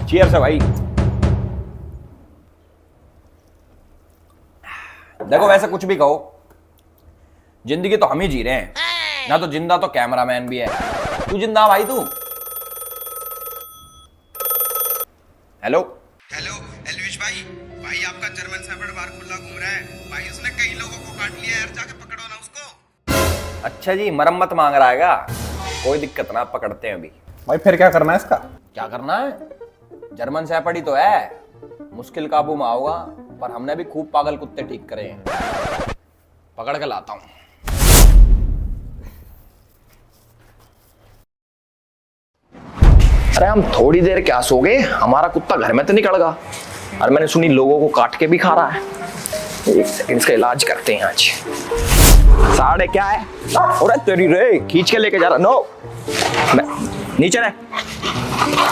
Cheers है भाई। देखो वैसे कुछ भी कहो, जिंदगी तो हम ही जी रहे हैं ना, तो जिंदा तो कैमरामैन भी है। तू जिंदा भाई तू। हेलो हेलो एलविश भाई। भाई आपका जर्मन शेफर्ड बार खुला घूम रहा है भाई, उसने कई लोगों को काट लिया यार, जाके पकड़ो ना उसको। अच्छा जी, मरम्मत मांग रहा है, कोई दिक्कत ना, पकड़ते हैं अभी। भाई फिर क्या करना है इसका? क्या करना है, जर्मन शेफर्ड ही तो है, मुश्किल काबू में आओगा, पर हमने भी खूब पागल कुत्ते ठीक करे हैं, पकड़ के लाता हूं। अरे हम थोड़ी देर क्या सोगे, हमारा कुत्ता घर में तो निकल गया। और मैंने सुनी लोगों को काट के भी खा रहा है। एक सेकंड, इसका इलाज करते हैं आज। साढ़े क्या है? अरे तेरी रे, खींच के लेके जा रहा। नो, नीचे रह,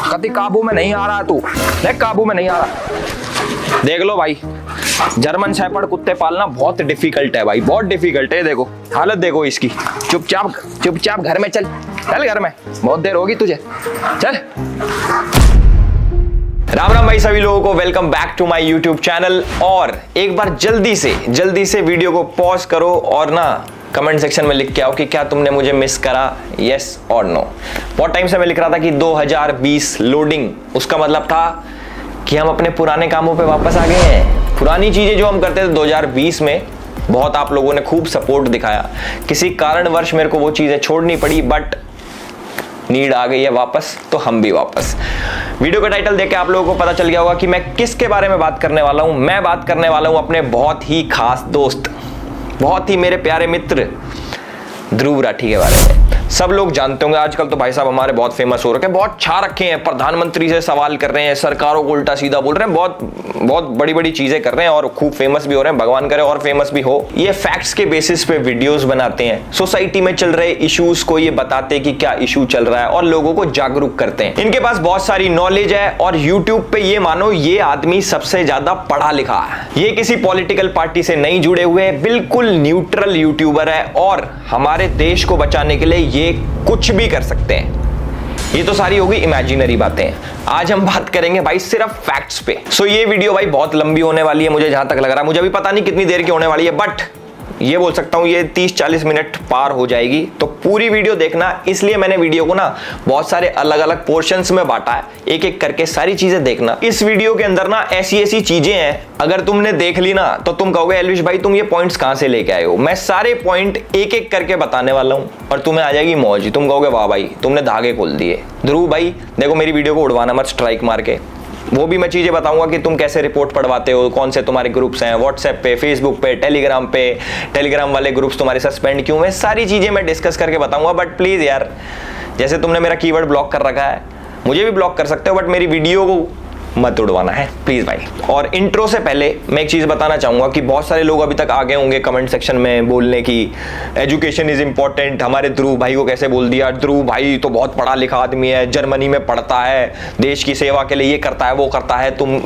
कभी काबू में नहीं आ रहा तू, देख काबू में नहीं आ रहा। देख लो भाई, जर्मन शेफर्ड कुत्ते पालना बहुत डिफिकल्ट है भाई, बहुत डिफिकल्ट है। देखो हालत देखो इसकी। चुपचाप घर में चल, चल घर में, बहुत देर होगी तुझे, चल। राम राम भाई सभी लोगों को, welcome back to my YouTube channel. और एक बार जल्दी से वीडियो को पॉज करो और ना कमेंट सेक्शन में लिख के आओ कि क्या तुमने मुझे मिस करा, यस और नो। बहुत टाइम से मैं लिख रहा था कि 2020 लोडिंग, उसका मतलब था कि हम अपने पुराने कामों पे वापस आ गए हैं। पुरानी चीजें जो हम करते थे 2020 में, बहुत आप लोगों ने खूब सपोर्ट दिखाया, किसी कारणवश मेरे को वो चीजें छोड़नी पड़ी, बट नीड आ गई है वापस, तो हम भी वापस। वीडियो का टाइटल देख के आप लोगों को पता चल गया होगा कि मैं किसके बारे में बात करने वाला हूं। मैं बात करने वाला हूं अपने बहुत ही खास दोस्त, बहुत ही मेरे प्यारे मित्र ध्रुव राठी के बारे में। सब लोग जानते होंगे, आजकल तो भाई साहब हमारे बहुत फेमस हो रखे हैं, बहुत छा रखे हैं, प्रधानमंत्री से सवाल कर रहे हैं, सरकारों को उल्टा सीधा बोल रहे हैं, बहुत बड़ी चीजें कर रहे हैं और खूब फेमस भी हो रहे हैं। भगवान करे और फेमस भी हो। ये फैक्ट्स के बेसिस पे वीडियोस बनाते हैं, सोसाइटी में चल रहे इश्यूज को ये बताते हैं कि क्या इशू चल रहा है और लोगों को जागरूक करते हैं। इनके पास बहुत सारी नॉलेज है और यूट्यूब पे ये मानो ये आदमी सबसे ज्यादा पढ़ा लिखा है। ये किसी पॉलिटिकल पार्टी से नहीं जुड़े हुए, बिल्कुल न्यूट्रल यूट्यूबर है और हमारे देश को बचाने के लिए ये कुछ भी कर सकते हैं। ये तो सारी होगी इमेजिनरी बातें। आज हम बात करेंगे भाई सिर्फ फैक्ट्स पे। सो ये वीडियो भाई बहुत लंबी होने वाली है, मुझे जहां तक लग रहा है। मुझे अभी पता नहीं कितनी देर की होने वाली है, बट ये बोल सकता हूं ये 30-40 मिनट पार हो जाएगी। तो पूरी वीडियो देखना, इसलिए मैंने वीडियो को ना बहुत सारे अलग अलग पोर्शंस में बांटा है, एक एक करके सारी चीजें देखना। इस वीडियो के अंदर ना ऐसी चीजें हैं, अगर तुमने देख ली ना तो तुम कहोगे एलविश भाई तुम ये पॉइंट्स कहां से लेके आए हो। मैं सारे पॉइंट एक एक करके बताने वाला हूं और तुम्हें आ जाएगी मौज। तुम कहोगे वाह भाई तुमने धागे खोल दिए। ध्रुव भाई देखो मेरी वीडियो को उड़वाना मत स्ट्राइक मार के। वो भी मैं चीजें बताऊंगा कि तुम कैसे रिपोर्ट पढ़वाते हो, कौन से तुम्हारे ग्रुप्स हैं व्हाट्सएप पे, फेसबुक पे, टेलीग्राम वाले ग्रुप्स तुम्हारे सस्पेंड क्यों है, सारी चीजें मैं डिस्कस करके बताऊंगा। बट प्लीज यार, जैसे तुमने मेरा कीवर्ड ब्लॉक कर रखा है, मुझे भी ब्लॉक कर सकते हो, बट मेरी वीडियो को मत उड़वाना है प्लीज भाई। और इंट्रो से पहले मैं एक चीज बताना चाहूंगा कि बहुत सारे लोग अभी तक आगे होंगे कमेंट सेक्शन में बोलने की एजुकेशन इज इंपॉर्टेंट, हमारे ध्रुव भाई को कैसे बोल दिया, ध्रुव भाई तो बहुत पढ़ा लिखा आदमी है, जर्मनी में पढ़ता है, देश की सेवा के लिए ये करता है वो करता है, तुम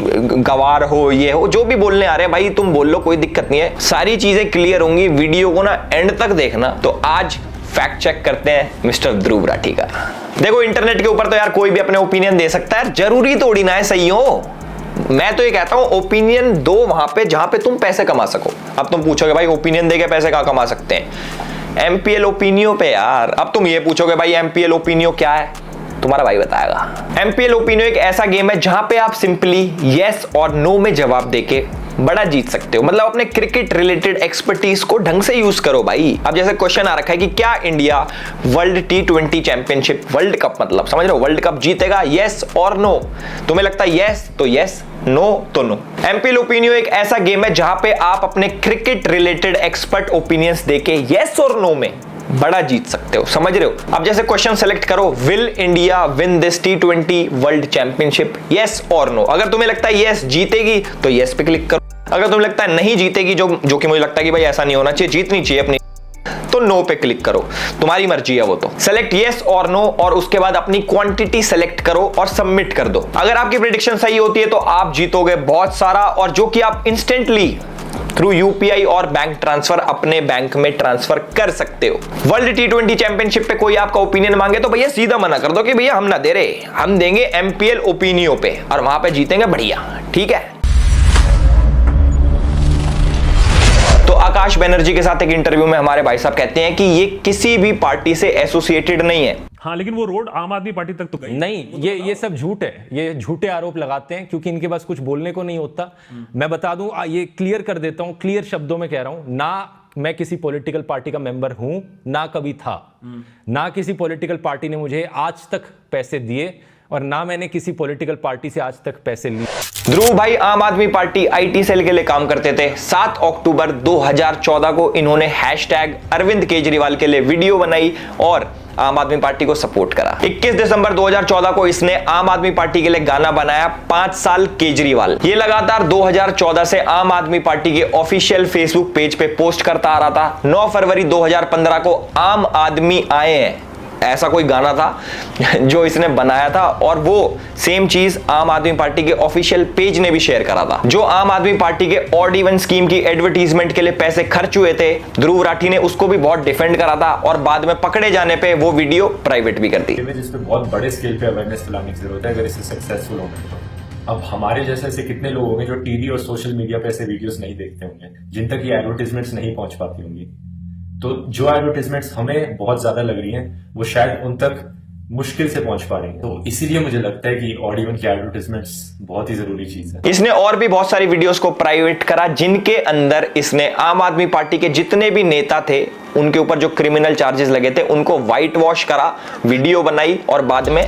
गवार हो, ये हो, जो भी बोलने आ रहे हैं भाई तुम बोल लो, कोई दिक्कत नहीं है, सारी चीजें क्लियर होंगी। वीडियो को ना एंड तक देखना। तो आज फैक्ट चेक करते हैं मिस्टर ध्रुव राठी का। देखो इंटरनेट के ऊपर तो यार कोई भी अपने ओपिनियन दे सकता है, जरूरी थोड़ी ना है सही हो। मैं तो ये कहता हूं ओपिनियन दो वहां पे जहां पे तुम पैसे कमा सको। अब तुम पूछोगे भाई ओपिनियन देके पैसे कहां कमा सकते हैं? एमपीएल ओपिनियो पे यार। अब तुम ये पूछोगे भाई एमपीएल ओपिनियो क्या है, तुम्हारा भाई बताएगा। एमपीएल ओपिनियो एक ऐसा गेम है जहां पे आप सिंपली यस और नो में जवाब देके बड़ा जीत सकते हो। मतलब अपने क्रिकेट रिलेटेड एक्सपर्टीज को ढंग से यूज करो भाई। अब जैसे क्वेश्चन आ रखा है कि क्या India world T20 championship, world cup मतलब समझ रहे हो, वर्ल्ड कप जीतेगा, यस और नो। तुम्हें लगता है यस तो यस, नो तो नो। एमपीएल ओपिनियो एक ऐसा गेम है जहां पे आप अपने क्रिकेट रिलेटेड एक्सपर्ट ओपिनियंस देके यस और नो में बड़ा जीत सकते हो, समझ रहे हो। अब जैसे क्वेश्चन सेलेक्ट करो, will India win this T20 world championship, yes और नो। अगर तुम्हें लगता है यस जीतेगी तो यस पे क्लिक करो, अगर तुम्हें लगता है नहीं जीतेगी, जो कि मुझे लगता है कि भाई ऐसा नहीं होना चाहिए, जीतनी चाहिए अपनी, तो नो पे क्लिक करो, तुम्हारी मर्जी है वो। तो सेलेक्ट यस और नो और उसके बाद अपनी क्वांटिटी सेलेक्ट करो और सबमिट कर दो। अगर आपकी प्रेडिक्शन सही होती है तो आप जीतोगे बहुत सारा, और जो कि आप इंस्टेंटली थ्रू यूपीआई और बैंक ट्रांसफर अपने बैंक में ट्रांसफर कर सकते हो। वर्ल्ड T20 चैंपियनशिप पे कोई आपका ओपिनियन मांगे तो भैया सीधा मना कर दो कि भैया हम ना दे रहे, हम देंगे MPL ओपिनियो पे और वहां पे जीतेंगे बढ़िया, ठीक है। तो आकाश बनर्जी के साथ एक इंटरव्यू में हमारे भाई साहब कहते हैं कि ये किसी भी पार्टी से एसोसिएटेड नहीं है। हाँ, लेकिन वो रोड आम आदमी पार्टी तक तो गई नहीं, ये सब झूठ है, ये झूठे आरोप लगाते हैं क्योंकि इनके पास कुछ बोलने को नहीं होता। मैं बता दूं, ये क्लियर कर देता हूं, क्लियर शब्दों में कह रहा हूं, ना मैं किसी पॉलिटिकल पार्टी का मेंबर हूं, ना कभी था, ना किसी पॉलिटिकल पार्टी ने मुझे आज तक पैसे दिए और ना मैंने किसी पॉलिटिकल पार्टी से आज तक पैसे लिए। ध्रुव भाई आम आदमी पार्टी IT सेल के लिए काम करते थे। 7 अक्टूबर 2014 को इन्होंने #अरविंद केजरीवाल के लिए वीडियो बनाई और आम आदमी पार्टी को सपोर्ट करा। 21 दिसंबर 2014 को इसने आम आदमी पार्टी के लिए गाना बनाया 5 साल केजरीवाल। ये लगातार 2014 से आम आदमी पार्टी के ऑफिशियल फेसबुक पेज पे पोस्ट करता आ रहा था। 9 फरवरी 2015 को आम आदमी आए हैं, ऐसा कोई गाना था जो इसने बनाया था और वो सेम चीज आम आदमी पार्टी के ऑफिशियल पेज ने भी शेयर करा था। जो आम आदमी पार्टी के ऑड इवन स्कीम की एडवर्टीजमेंट के लिए पैसे खर्च हुए थे, ध्रुव राठी ने उसको भी बहुत डिफेंड करा था और बाद में पकड़े जाने पे वो वीडियो प्राइवेट भी कर दी। जिस पे बहुत बड़े स्केल पे अवेयरनेस फैलाने की जरूरत है अगर इसे सक्सेसफुल होना तो। अब हमारे जैसे ऐसे कितने लोग होंगे जो टीवी और सोशल मीडिया पे ऐसे वीडियोस नहीं देखते होंगे, जिन तक ये एडवर्टीजमेंट्स नहीं पहुंच पाती होंगी। तो जो एडवर्टीजमेंट्स हमें बहुत ज्यादा लग रही हैं वो शायद उन तक मुश्किल से पहुंच पा रही है। तो इसीलिए मुझे लगता है कि ऑड इवन की एडवर्टीजमेंट्स बहुत ही जरूरी चीज है। इसने और भी बहुत सारी वीडियोस को प्राइवेट करा जिनके अंदर इसने आम आदमी पार्टी के जितने भी नेता थे उनके ऊपर जो क्रिमिनल चार्जेस लगे थे उनको व्हाइट वॉश करा, वीडियो बनाई और बाद में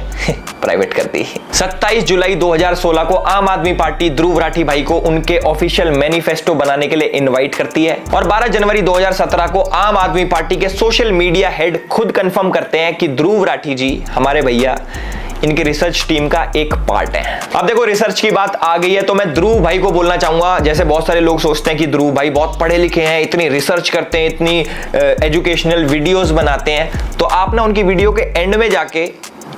प्राइवेट कर दी। 27 जुलाई 2016 को आम आदमी पार्टी ध्रुव राठी भाई को उनके ऑफिशियल मैनिफेस्टो बनाने के लिए इनवाइट करती है और 12 जनवरी 2017 को आम आदमी पार्टी के सोशल मीडिया हेड खुद कंफर्म करते हैं कि ध्रुव राठी जी हमारे भैया इनकी रिसर्च टीम का एक पार्ट है। अब देखो रिसर्च की बात आ गई है तो मैं ध्रुव भाई को बोलना चाहूंगा, जैसे बहुत सारे लोग सोचते हैं कि ध्रुव भाई बहुत पढ़े लिखे हैं, इतनी रिसर्च करते हैं, इतनी एजुकेशनल वीडियोस बनाते हैं, तो आप ना उनकी वीडियो के एंड में जाके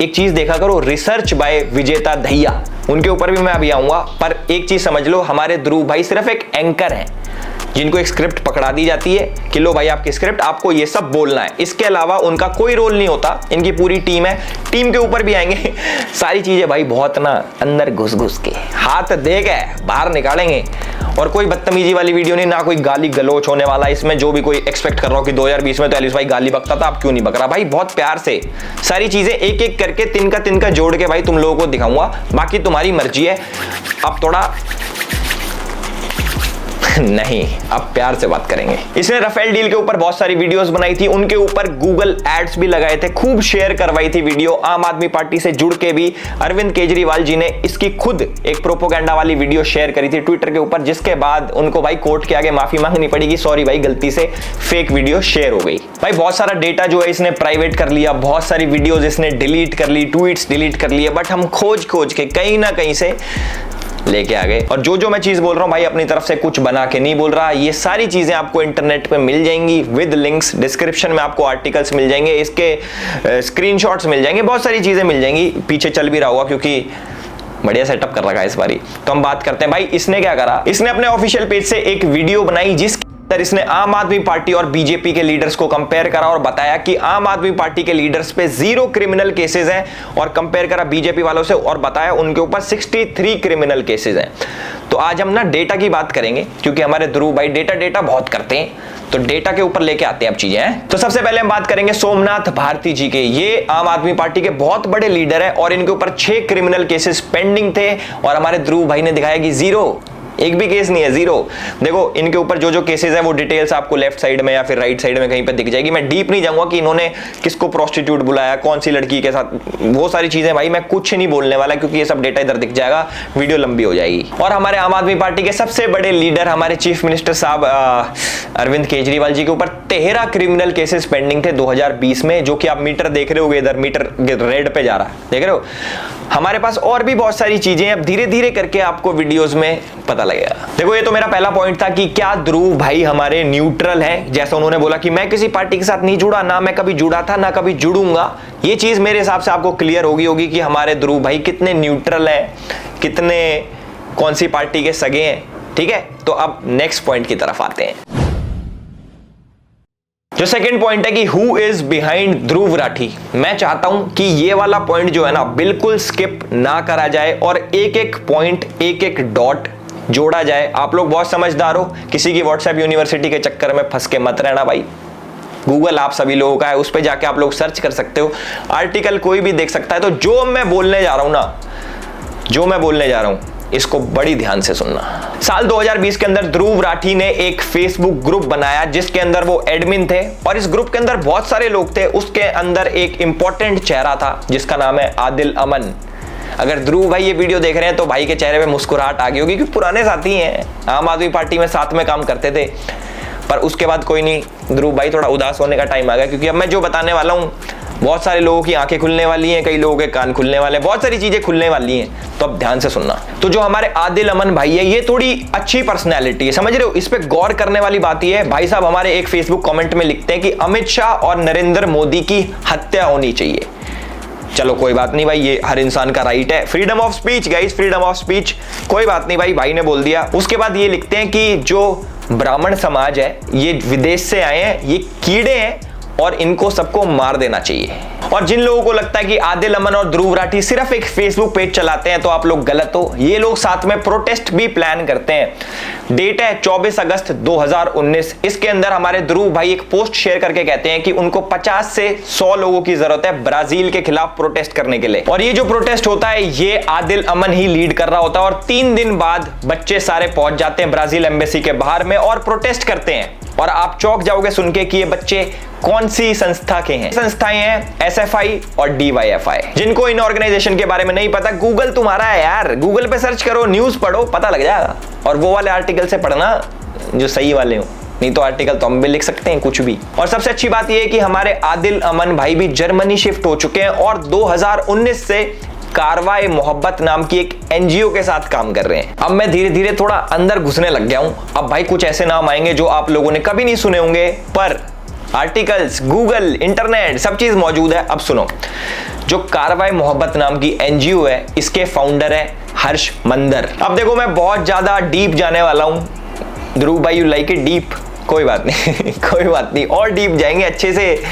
एक चीज देखा करो, रिसर्च बाय विजेता दहिया, उनके ऊपर भी मैं अभी आऊंगा। पर एक चीज समझ लो, हमारे ध्रुव भाई सिर्फ एक एंकर हैं जिनको एक स्क्रिप्ट पकड़ा दी जाती है कि लो भाई आपकी स्क्रिप्ट, आपको ये सब बोलना है, इसके अलावा उनका कोई रोल नहीं होता। इनकी पूरी टीम है, टीम के ऊपर भी आएंगे सारी चीजें भाई बहुत ना अंदर घुस घुस के हाथ दे के बाहर निकालेंगे और कोई बदतमीजी वाली वीडियो नहीं, ना कोई गाली गलोच होने वाला इसमें। जो भी कोई एक्सपेक्ट कर रहा हो कि 2020 में तो एलिस भाई गाली बकता था, अब क्यों नहीं बक रहा, भाई बहुत प्यार से सारी चीजें एक एक करके तिनका जोड़ के भाई तुम लोगों को दिखाऊंगा, बाकी तुम्हारी मर्जी है। अब थोड़ा नहीं, अब प्यार से बात करेंगे। इसने राफेल डील के ऊपर बहुत सारी वीडियोस बनाई थी, उनके ऊपर गूगल एड्स भी लगाए थे, खूब शेयर करवाई थी वीडियो। आम आदमी पार्टी से जुड़ के भी अरविंद केजरीवाल जी ने इसकी खुद एक प्रोपोगेंडा वाली वीडियो शेयर करी थी ट्विटर के ऊपर, जिसके बाद उनको भाई कोर्ट के आगे माफी मांगनी पड़ी कि सॉरी भाई गलती से फेक वीडियो शेयर हो गई। भाई बहुत सारा डेटा जो है इसने प्राइवेट कर लिया, बहुत सारी वीडियोस इसने डिलीट कर ली, ट्वीट्स डिलीट कर लिए, बट हम खोज के कहीं ना कहीं से लेके आ गए। और जो मैं चीज बोल रहा हूं भाई अपनी तरफ से कुछ बना के नहीं बोल रहा, ये सारी चीजें आपको इंटरनेट पे मिल जाएंगी विद लिंक्स, डिस्क्रिप्शन में आपको आर्टिकल्स मिल जाएंगे, इसके स्क्रीनशॉट्स मिल जाएंगे, बहुत सारी चीजें मिल जाएंगी, पीछे चल भी रहा होगा क्योंकि बढ़िया सेटअप कर रखा है इस बारी। तो हम बात करते हैं भाई इसने क्या करा। इसने अपने ऑफिशियल पेज से एक वीडियो बनाई जिसके अंदर इसने आम आदमी पार्टी और बीजेपी के लीडर्स को कंपेयर करा और बताया कि आम आदमी पार्टी के लीडर्स पे 0 क्रिमिनल केसेस हैं और कंपेयर करा बीजेपी वालों से और बताया उनके ऊपर 63 क्रिमिनल केसेस हैं। तो आज हम ना डेटा की बात करेंगे क्योंकि हमारे ध्रुव भाई डेटा बहुत करते हैं, तो डेटा के ऊपर लेके आते हैं अब चीजें हैं। तो सबसे पहले हम बात करेंगे सोमनाथ भारती जी के। ये आम आदमी पार्टी के बहुत बड़े लीडर है और इनके ऊपर 6 क्रिमिनल केसेस पेंडिंग थे और हमारे ध्रुव भाई ने दिखाया कि 0, एक भी केस नहीं है, 0। देखो इनके ऊपर जो केसेस है वो डिटेल्स आपको लेफ्ट साइड में या फिर राइट साइड में कहीं पे दिख जाएगी। मैं डीप नहीं जाऊंगा कि इन्होंने किसको प्रोस्टिट्यूट बुलाया, कौन सी लड़की के साथ, वो सारी चीजें भाई मैं कुछ नहीं बोलने वाला क्योंकि ये सब डेटा इधर दिख जाएगा, वीडियो लंबी हो जाएगी। और हमारे आम आदमी पार्टी के सबसे बड़े लीडर हमारे चीफ मिनिस्टर साहब अरविंद केजरीवाल जी के ऊपर 13 क्रिमिनल केसेस पेंडिंग थे 2020 में, जो कि आप मीटर देख रहे होगे, इधर मीटर रेड पे जा रहा है, देख रहे हो। हमारे पास और भी बहुत सारी चीजें अब धीरे धीरे करके आपको वीडियोस में पता लगेगा। देखो ये तो मेरा पहला पॉइंट था कि क्या ध्रुव भाई हमारे न्यूट्रल है, जैसा उन्होंने बोला कि मैं किसी पार्टी के साथ नहीं जुड़ा, ना मैं कभी जुड़ा था ना कभी जुड़ूंगा। ये चीज मेरे हिसाब से आपको क्लियर होगी कि हमारे ध्रुव भाई कितने न्यूट्रल है, कितने कौन सी पार्टी के सगे हैं। ठीक है, तो अब नेक्स्ट पॉइंट की तरफ आते हैं। जो सेकंड पॉइंट है कि who is behind Dhruv Rathee, मैं चाहता हूं कि ये वाला पॉइंट जो है ना बिल्कुल स्किप ना करा जाए और एक एक पॉइंट, एक एक डॉट जोड़ा जाए। आप लोग बहुत समझदार हो, किसी की व्हाट्सएप यूनिवर्सिटी के चक्कर में फंस के मत रहना भाई। गूगल आप सभी लोगों का है, उस पर जाके आप लोग सर्च कर सकते हो, आर्टिकल कोई भी देख सकता है। तो जो मैं बोलने जा रहा हूं ना, जो मैं बोलने जा रहा हूं, इसको बड़ी ध्यान से सुनना। साल 2020 के अंदर ध्रुव राठी ने एक फेसबुक ग्रुप बनाया जिसके अंदर वो एडमिन थे और इस ग्रुप के अंदर बहुत सारे लोग थे। उसके अंदर एक इंपॉर्टेंट चेहरा था जिसका नाम है आदिल अमन। अगर ध्रुव भाई ये वीडियो देख रहे हैं तो भाई के चेहरे पे मुस्कुराहट आ गई होगी, क्योंकि पुराने साथी हैं, आम आदमी पार्टी में साथ में काम करते थे। पर उसके बाद कोई नहीं, ध्रुव भाई थोड़ा उदास होने का टाइम आ गया, क्योंकि अब मैं जो बताने वाला हूं बहुत सारे लोगों की आंखें खुलने वाली हैं, कई लोगों के कान खुलने वाले हैं, बहुत सारी चीजें खुलने वाली हैं। तो अब ध्यान से सुनना। तो जो हमारे आदिल अमन भाई है, ये थोड़ी अच्छी पर्सनैलिटी है, समझ रहे हो। इस पे गौर करने वाली बात ये है, भाई साहब हमारे एक फेसबुक कमेंट में लिखते हैं कि अमित शाह और नरेंद्र मोदी की हत्या होनी चाहिए। चलो कोई बात नहीं भाई, ये हर इंसान का राइट है, freedom of speech guys, freedom of speech, कोई बात नहीं भाई, भाई ने बोल दिया। उसके बाद ये लिखते हैं कि जो ब्राह्मण समाज है ये विदेश से आए हैं, ये कीड़े हैं और इनको सबको मार देना चाहिए। और जिन लोगों को लगता है कि आदिल अमन और ध्रुव राठी सिर्फ एक फेसबुक पेज चलाते हैं, तो आप लोग गलत हो। ये लोग साथ में प्रोटेस्ट भी प्लान करते हैं। डेट है 24 अगस्त 2019। इसके अंदर हमारे ध्रुव भाई एक पोस्ट शेयर करके कहते हैं कि उनको 50 से 100 लोगों की जरूरत है ब्राजील के खिलाफ प्रोटेस्ट करने के लिए। और ये जो प्रोटेस्ट होता है ये आदिल अमन ही लीड कर रहा होता है। और 3 दिन बाद बच्चे सारे पहुंच जाते हैं ब्राजील एम्बेसी के बाहर में और प्रोटेस्ट करते हैं। और आप चौंक जाओगे सुन के कि ये बच्चे कौन सी संस्था के हैं। संस्थाएं हैं SFI और DYFI। जिनको इन ऑर्गेनाइजेशन के बारे में नहीं पता, गूगल तुम्हारा है यार, गूगल पे सर्च करो, न्यूज पढ़ो, पता लग जाएगा। और वो वाले आर्टिकल से पढ़ना जो सही वाले हो, नहीं तो आर्टिकल तो हम भी लिख सकते हैं कुछ भी। और सबसे अच्छी बात यह है कि हमारे आदिल अमन भाई भी जर्मनी शिफ्ट हो चुके हैं और 2019 से कारवाए मोहब्बत नाम की एक NGO के साथ काम कर रहे हैं। अब मैं धीरे धीरे थोड़ा अंदर घुसने लग गया हूं। अब भाई कुछ ऐसे नाम आएंगे जो आप लोगों ने कभी नहीं सुने होंगे, पर आर्टिकल्स, गूगल, इंटरनेट सब चीज मौजूद है। अब सुनो, जो कारवाए मोहब्बत नाम की NGO है, इसके फाउंडर है हर्ष मंदर। अब देखो मैं बहुत ज्यादा डीप जाने वाला हूं। ध्रुव भाई यू लाइक इट डीप, कोई बात नहीं कोई बात नहीं, और डीप जाएंगे, अच्छे से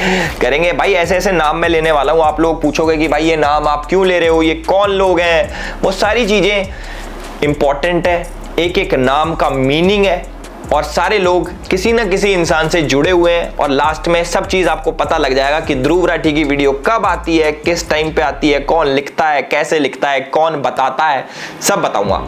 करेंगे भाई। ऐसे ऐसे नाम मैं लेने वाला हूं, आप लोग पूछोगे कि भाई ये नाम आप क्यों ले रहे हो, ये कौन लोग हैं, वो सारी चीजें इंपॉर्टेंट है। एक एक नाम का मीनिंग है और सारे लोग किसी न किसी इंसान से जुड़े हुए हैं। और लास्ट में सब चीज आपको पता लग जाएगा कि ध्रुव राठी की वीडियो कब आती है, किस टाइम पे आती है, कौन लिखता है, कैसे लिखता है, कौन बताता है, सब बताऊंगा।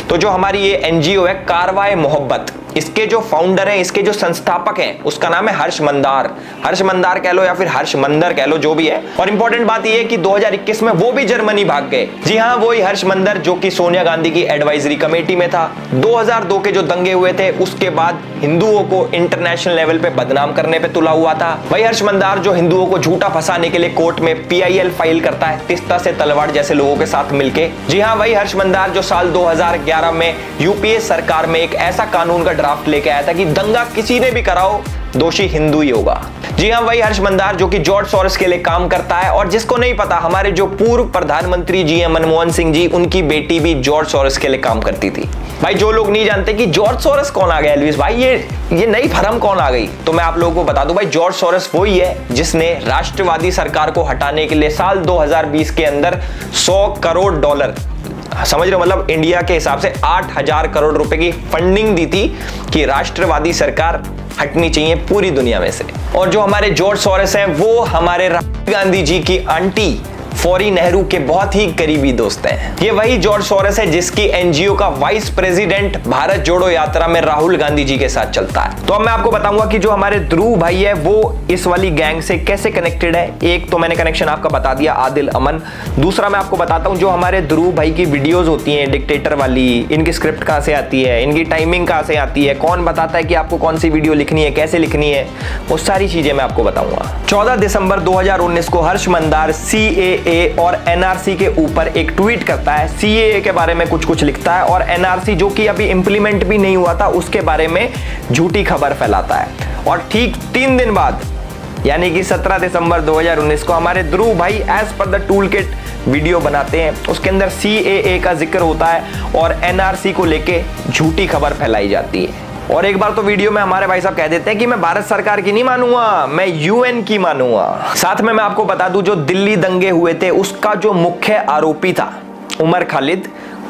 तो जो हमारी ये NGO है कारवाए मोहब्बत, इसके जो फाउंडर हैं, इसके जो संस्थापक हैं, उसका नाम है हर्ष मंदार। हर्ष मंदार कह लो या फिर हर्ष मंदर कह लो, जो भी है। और इंपॉर्टेंट बात यह है कि 2021 में वो भी जर्मनी भाग गए। जी हाँ, वही हर्ष मंदर जो कि सोनिया गांधी की एडवाइजरी कमेटी में था। 2002 के जो दंगे हुए थे उसके बाद हिंदुओं को इंटरनेशनल लेवल पे बदनाम करने पे तुला हुआ था। वही हर्ष मंदार जो हिंदुओं को झूठा फंसाने के लिए कोर्ट में PIL फाइल करता है, तिस्ता से तलवार जैसे लोगों के साथ मिलके। जी हाँ, वही हर्ष मंदार जो साल 2011 में UPA सरकार में एक ऐसा कानून का ड्राफ्ट लेके आया था कि दंगा किसी ने भी कराओ, दोषी हिंदू ही होगा। जी हाँ, वही हर्ष मंदार जो कि जॉर्ज सोरोस के लिए काम करता है। और जिसको नहीं पता, हमारे जो पूर्व प्रधानमंत्री GM मनमोहन सिंह जी, उनकी बेटी भी जॉर्ज सोरोस के लिए काम करती थी। भाई जो लोग नहीं जानते कि जॉर्ज सोरोस कौन आ गया एल्विस भाई, ये नई फर्म कौन आ गई, तो मैं आप लोगों को बता दूं भाई, जॉर्ज सोरोस वही है जिसने राष्ट्रवादी सरकार को हटाने के लिए साल 2020 के अंदर $100 करोड़, समझ रहे हो, मतलब इंडिया के हिसाब से 8,000 करोड़ रुपए की फंडिंग दी थी कि राष्ट्रवादी सरकार हटनी चाहिए पूरी दुनिया में से। और जो हमारे जॉर्ज सोरोस हैं वो हमारे राहुल गांधी जी की आंटी फौरी नेहरू के बहुत ही करीबी दोस्त हैं। ये वही जॉर्ज सोरोस है जिसकी NGO का वाइस प्रेसिडेंट भारत जोड़ो यात्रा में राहुल गांधी जी के साथ चलता है। तो अब मैं आपको बताऊंगा कि जो हमारे ध्रुव भाई है वो इस वाली गैंग से कैसे कनेक्टेड है। एक तो मैंने कनेक्शन आपका बता दिया, आदिल अमन। दूसरा मैं आपको बताता हूं, जो हमारे ध्रुव भाई की वीडियोज होती हैं डिक्टेटर वाली, इनकी स्क्रिप्ट कहां से आती है, इनकी टाइमिंग कहां से आती है, कौन बताता है कि आपको कौन सी वीडियो लिखनी है, कैसे लिखनी है, वो सारी चीजें मैं आपको बताऊंगा। 14 दिसंबर 2019 को हर्ष मंदार CAA और NRC के ऊपर एक ट्वीट करता है। CAA के बारे में कुछ लिखता है और NRC जो कि अभी इंप्लीमेंट भी नहीं हुआ था उसके बारे में झूठी खबर फैलाता है। और ठीक 3 दिन बाद यानी कि 17 दिसंबर 2019 को हमारे ध्रुव भाई as per the tool kit video बनाते हैं। उसके अंदर CAA का जिक्र होता है और NRC को लेके झूठी खबर फैलाई जाती है। और एक बार तो वीडियो में हमारे भाई साहब कह देते हैं कि मैं भारत सरकार की नहीं मानूंगा, मैं UN की मानूंगा। साथ में मैं आपको बता दूं, जो दिल्ली दंगे हुए थे उसका जो मुख्य आरोपी था उमर खालिद,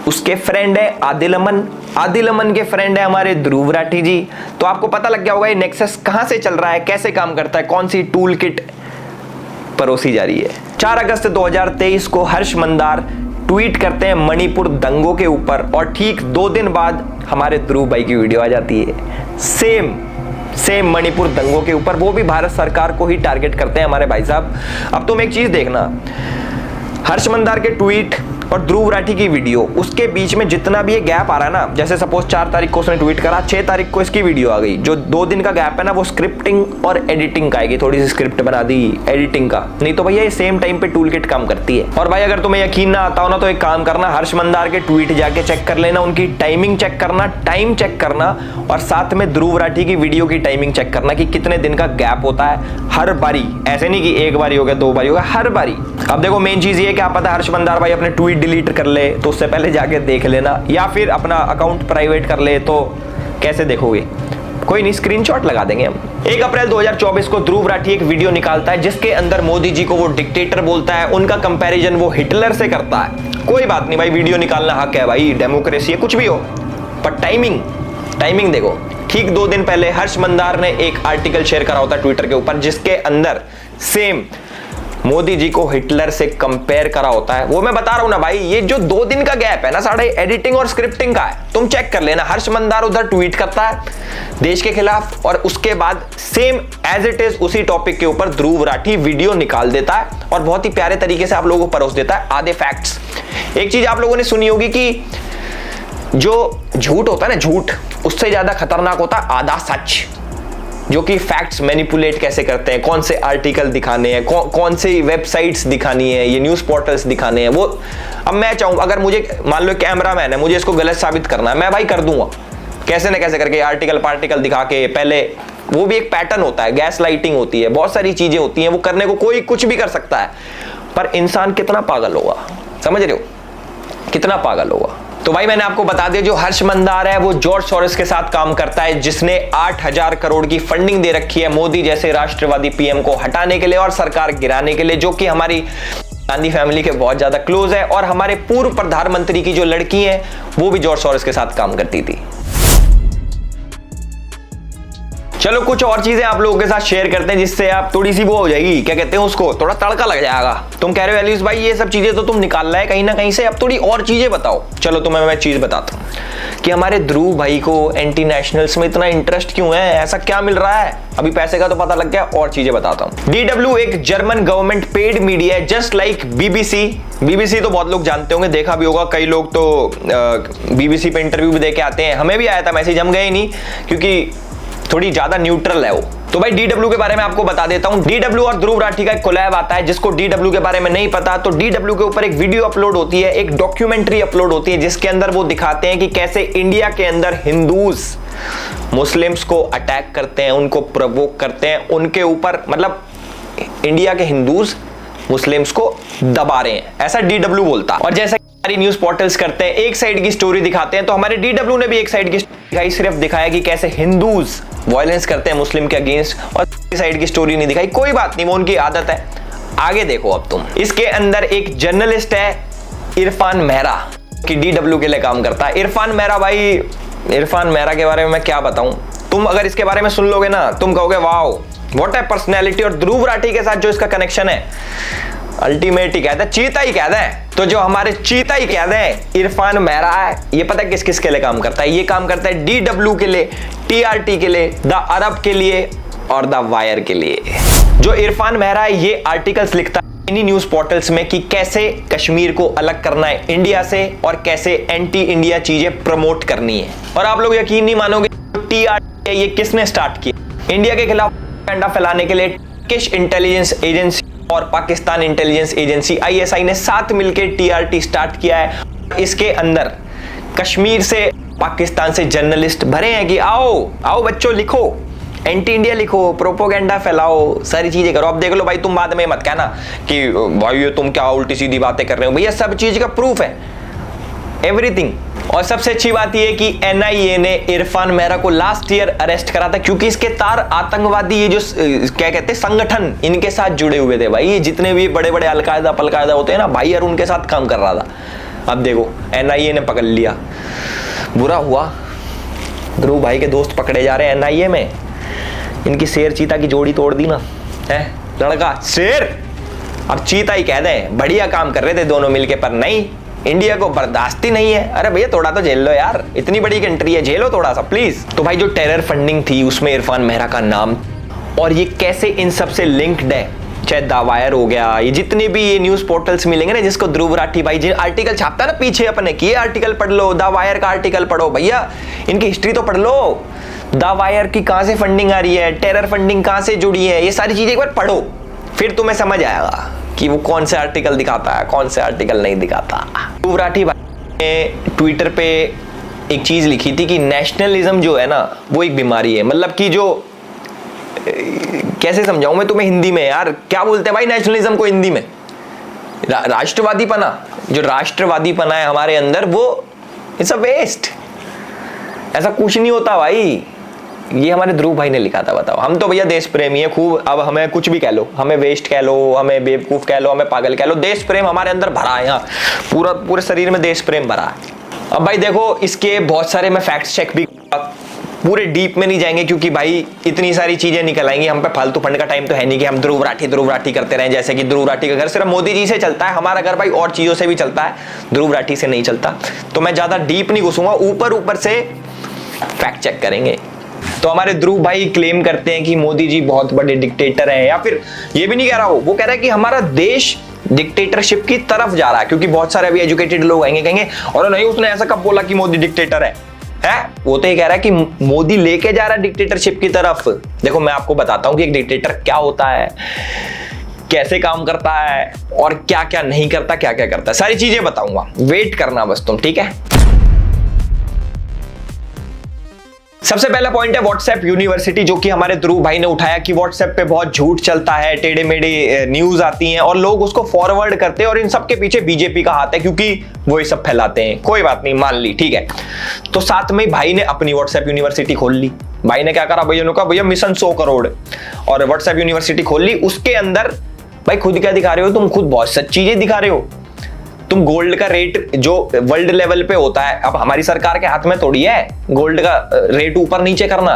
उसके फ्रेंड है आदिल अमन के फ्रेंड है हमारे ध्रुव राठी जी। तो आपको पता लग गया होगा ये नेक्सस कहां से चल रहा है, कैसे काम करता है, कौन सी टूल किट परोसी जा रही है। 4 अगस्त 2023 को हर्ष मंदार ट्वीट करते हैं मणिपुर दंगों के ऊपर और ठीक 2 दिन बाद हमारे ध्रुव भाई की वीडियो आ जाती है सेम मणिपुर दंगों के ऊपर, वो भी भारत सरकार को ही टारगेट करते हैं हमारे भाई साहब। अब तुम एक चीज देखना, हर्ष मंदार के ट्वीट और ध्रुव राठी की वीडियो, उसके बीच में जितना भी ये गैप आ रहा है ना, जैसे सपोज 4 तारीख को उसने ट्वीट करा, 6 तारीख को इसकी वीडियो आ गई, जो 2 दिन का गैप है ना वो स्क्रिप्टिंग और एडिटिंग का आएगी, थोड़ी सी स्क्रिप्ट बना दी एडिटिंग का, नहीं तो भैया ये सेम टाइम पे टूल किट काम करती है। और भाई अगर तुम्हें यकीन ना आता हो ना तो एक काम करना, हर्ष मंदार के ट्वीट जाके चेक कर लेना, उनकी टाइमिंग चेक करना, टाइम चेक करना, और साथ में ध्रुव राठी की वीडियो की टाइमिंग चेक करना कि कितने दिन का गैप होता है हर बारी, ऐसे नहीं कि एक बारी हो गया 2 बारी हो गया, हर बारी। अब देखो मेन चीज ये क्या पता हर्ष मंदार भाई अपने ट्वीट डिलीट कर ले तो उससे पहले जाके देख लेना, या फिर अपना अकाउंट प्राइवेट कर ले तो कैसे देखोगे, कोई नहीं स्क्रीनशॉट लगा देंगे हम। 1 अप्रैल 2024 को ध्रुव राठी एक वीडियो निकालता है जिसके अंदर मोदी जी को वो डिक्टेटर बोलता है, उनका कंपैरिजन वो हिटलर से करता है। कोई बात नहीं भाई, वीडियो निकालना हक है भाई, डेमोक्रेसी है, कुछ भी हो, पर टाइमिंग देखो। ठीक 2 दिन पहले हर्ष मंदार ने एक आर्टिकल शेयर करा होता ट्विटर के ऊपर जिसके अंदर सेम मोदी जी को हिटलर से कंपेयर करा होता है। वो मैं बता रहा हूं ना भाई, ये जो 2 दिन का गैप है ना साढ़े एडिटिंग और स्क्रिप्टिंग का है, तुम चेक कर लेना। हर्ष मंदार उधर ट्वीट करता है देश के खिलाफ और उसके बाद सेम एज इट इज उसी टॉपिक के ऊपर ध्रुव राठी वीडियो निकाल देता है और बहुत ही प्यारे तरीके से आप लोगों को परोस देता है आधे फैक्ट्स। एक चीज आप लोगों ने सुनी होगी कि जो झूठ होता है ना, झूठ उससे ज्यादा खतरनाक होता है आधा सच, जो कि फैक्ट्स मैनिपुलेट कैसे करते हैं, कौन से आर्टिकल दिखाने हैं, कौन से वेबसाइट्स दिखानी है, ये न्यूज़ पोर्टल्स दिखाने हैं। वो अब मैं चाहूँ अगर मुझे मान लो कैमरामैन है, मुझे इसको गलत साबित करना है, मैं भाई कर दूंगा कैसे न कैसे करके, आर्टिकल पार्टिकल दिखा के। पहले वो भी एक पैटर्न होता है, गैस लाइटिंग होती है, बहुत सारी चीजें होती हैं, वो करने को कोई कुछ भी कर सकता है, पर इंसान कितना पागल होगा, समझ रहे हो, कितना पागल होगा। तो भाई मैंने आपको बता दिया, जो हर्ष मंदार है वो जॉर्ज सोरोस के साथ काम करता है, जिसने 8000 करोड़ की फंडिंग दे रखी है मोदी जैसे राष्ट्रवादी पीएम को हटाने के लिए और सरकार गिराने के लिए, जो कि हमारी गांधी फैमिली के बहुत ज्यादा क्लोज है। और हमारे पूर्व प्रधानमंत्री की जो लड़की है वो भी जॉर्ज सोरोस के साथ काम करती थी। चलो कुछ और चीजें आप लोगों के साथ शेयर करते हैं जिससे आप थोड़ी सी वो हो जाएगी, क्या कहते हैं उसको, थोड़ा तड़का लग जाएगा। तुम कह रहे हो एलिस भाई ये सब चीजें तो तुम निकाल रहा है कहीं ना कहीं से, अब थोड़ी और चीजें बताओ। चलो तुम्हें मैं चीज बताता हूँ कि हमारे ध्रुव भाई को एंटी नेशनल्स में इतना इंटरेस्ट क्यों है, ऐसा क्या मिल रहा है। अभी पैसे का तो पता लग गया, और चीजें बताता हूँ। DW एक जर्मन गवर्नमेंट पेड मीडिया है, जस्ट लाइक BBC तो बहुत लोग जानते होंगे, देखा भी होगा, कई लोग तो BBC पे इंटरव्यू भी दे के आते हैं, हमें भी आया था मैसेज, हम गए ही नहीं क्योंकि थोड़ी ज्यादा न्यूट्रल है वो। तो भाई DW के बारे में आपको बता देता हूं। DW और ध्रुव राठी का एक कोलैब आता है, जिसको DW के बारे में नहीं पता तो DW के ऊपर एक वीडियो अपलोड होती है, एक डॉक्यूमेंट्री अपलोड होती है, जिसके अंदर वो दिखाते हैं कि कैसे इंडिया के अंदर हिंदूज मुस्लिम्स को अटैक करते हैं, उनको प्रवोक करते हैं, उनके ऊपर मतलब इंडिया के हिंदूज मुस्लिम्स को दबा रहे हैं, ऐसा DW बोलता। और जैसा हमारी न्यूज पोर्टल्स करते हैं, एक साइड की स्टोरी दिखाते हैं, तो हमारे DW ने भी एक साइड की दिखाई, सिर्फ दिखाया कि कैसे हिंदूज वायलेंस करते हैं मुस्लिम के अगेंस्ट, और साइड की स्टोरी नहीं दिखाई। कोई बात नहीं, वो उनकी आदत है। आगे देखो अब तुम, इसके अंदर एक जर्नलिस्ट है इरफान मेहरा कि DW के लिए काम करता है। इरफान मेहरा के बारे में मैं क्या बताऊं, तुम अगर इसके बारे में सुन लोगे ना तुम कहोगे वाओ व्हाट ए पर्सनैलिटी। और ध्रुव राठी के साथ जो इसका कनेक्शन है अल्टीमेट ही कहते हैं, चीता ही कहते हैं। तो जो हमारे चीता ही कहते हैं इरफान मेहरा है, ये पता है किस किस के लिए काम करता है, ये काम करता है DW के लिए, TRT के लिए, द अरब के लिए और द वायर के लिए। जो इरफान मेहरा है ये आर्टिकल्स लिखता है इन्हीं न्यूज पोर्टल्स में कि कैसे कश्मीर को अलग करना है इंडिया से और कैसे एंटी इंडिया चीजें प्रमोट करनी है। और आप लोग यकीन नहीं मानोगे, TRT ये किसने स्टार्ट किया, इंडिया के खिलाफ प्रोपेगेंडा फैलाने के लिए टर्किश इंटेलिजेंस एजेंसी और पाकिस्तान इंटेलिजेंस एजेंसी ISI ने साथ मिलकर TRT स्टार्ट किया है। इसके अंदर कश्मीर से पाकिस्तान से जर्नलिस्ट भरे हैं कि आओ आओ बच्चों लिखो, एंटी इंडिया लिखो, प्रोपोगेंडा फैलाओ, सारी चीजें करो। अब देख लो भाई, तुम बाद में मत कहना कि भाई ये तुम क्या उल्टी सीधी बातें कर रहे हो। भैया सब चीज का प्रूफ है, एवरीथिंग। और सबसे अच्छी बात यह कि एनआईए ने इरफान मेहरा को लास्ट ईयर अरेस्ट करा था, क्योंकि इसके तार आतंकवादी ये जो क्या कहते हैं संगठन, इनके साथ जुड़े हुए थे भाई। जितने भी बड़े बड़े अलकायदा पलकायदा होते हैं ना भाई, यार उनके साथ काम कर रहा था। अब देखो एनआईए ने पकड़ लिया, बुरा हुआ। ध्रुव भाई के दोस्त पकड़े जा रहे हैं एनआईए में। इनकी शेर चीता की जोड़ी तोड़ दी ना, है लड़का शेर अब चीता ही कह दें। बढ़िया काम कर रहे थे दोनों मिलके, पर नहीं, इंडिया को बर्दाश्त ही नहीं है। अरे भैया थोड़ा तो झेल लो यार, इतनी बड़ी कंट्री है, झेलो थोड़ा सा प्लीज। तो भाई जो टेरर फंडिंग थी उसमें इरफान मेहरा का नाम, और ये कैसे इन सबसे लिंक्ड है, चाहे दावायर हो गया, ये जितने भी ये न्यूज पोर्टल्स मिलेंगे ना, जिसको ध्रुव राठी भाई जी आर्टिकल छापता है ना पीछे अपने की, आर्टिकल पढ़ लो, दावायर का आर्टिकल पढ़ो भैया, इनकी हिस्ट्री तो पढ़ लो। दावायर की कहां से फंडिंग आ रही है, टेरर फंडिंग कहां से जुड़ी है, ये सारी चीजें एक बार पढ़ो, फिर तुम्हें समझ आएगा कि वो कौन से आर्टिकल दिखाता है, कौन से आर्टिकल नहीं दिखाता। ध्रुव राठी भाई ने ट्विटर पे एक चीज लिखी थी कि नेशनलिज्म जो है ना वो एक बीमारी है। मतलब कि जो कैसे समझाऊं मैं तुम्हें हिंदी में यार, क्या बोलते हैं भाई नेशनलिज्म को हिंदी में, राष्ट्रवादी पना, जो राष्ट्रवादी पना है हमारे अंदर वो इट्स अ वेस्ट, ऐसा कुछ नहीं होता भाई। ये हमारे ध्रुव भाई ने लिखा था। बताओ, हम तो भैया देश प्रेमी है खूब, अब हमें कुछ भी कह लो, हमें वेस्ट कह लो, हमें बेवकूफ कह लो, हमें पागल कह लो, देश प्रेम हमारे अंदर भरा है, यहाँ पूरे शरीर में देश प्रेम भरा है। अब भाई देखो, इसके बहुत सारे मैं फैक्ट चेक भी, पूरे डीप में नहीं जाएंगे क्योंकि भाई इतनी सारी चीजें निकल आएंगी, हम पे फालतू फंड का टाइम तो है नहीं कि हम ध्रुव राठी करते रहें। जैसे कि ध्रुव राठी का घर सिर्फ मोदी जी से चलता है, हमारा घर भाई और चीजों से भी चलता है, ध्रुव राठी से नहीं चलता। तो मैं ज्यादा डीप नहीं घुसूंगा, ऊपर से फैक्ट चेक करेंगे। तो हमारे ध्रुव भाई क्लेम करते हैं कि मोदी जी बहुत बड़े डिक्टेटर हैं, या फिर ये भी नहीं कह रहा, वो कह रहा है कि हमारा देश डिक्टेटरशिप की तरफ जा रहा है, क्योंकि बहुत सारे अभी एजुकेटेड लोग आएंगे कहेंगे और नहीं उसने ऐसा कब बोला कि मोदी डिक्टेटर है? वो तो ये कह रहा है कि मोदी लेके जा रहा है डिक्टेटरशिप की तरफ। देखो मैं आपको बताता हूं कि एक डिक्टेटर क्या होता है, कैसे काम करता है और क्या क्या नहीं करता, क्या क्या करता है, सारी चीजें बताऊंगा, वेट करना बस तुम, ठीक है। सबसे पहला पॉइंट है व्हाट्सएप यूनिवर्सिटी, जो कि हमारे ध्रुव भाई ने उठाया कि व्हाट्सएप पे बहुत झूठ चलता है, टेढ़े मेढ़े न्यूज आती हैं और लोग उसको फॉरवर्ड करते हैं और इन सब के पीछे बीजेपी का हाथ है क्योंकि वो ये सब फैलाते हैं। कोई बात नहीं, मान ली, ठीक है। तो साथ में भाई ने अपनी व्हाट्सएप यूनिवर्सिटी खोल ली। भाई ने क्या करा, भैया ने कहा भैया मिशन 100 करोड़ और व्हाट्सएप यूनिवर्सिटी खोल ली। उसके अंदर भाई खुद क्या दिखा रहे हो, तुम खुद बहुत सच चीजें दिखा रहे हो। तुम गोल्ड का रेट जो वर्ल्ड लेवल पे होता है, अब हमारी सरकार के हाथ में थोड़ी है गोल्ड का रेट ऊपर नीचे करना।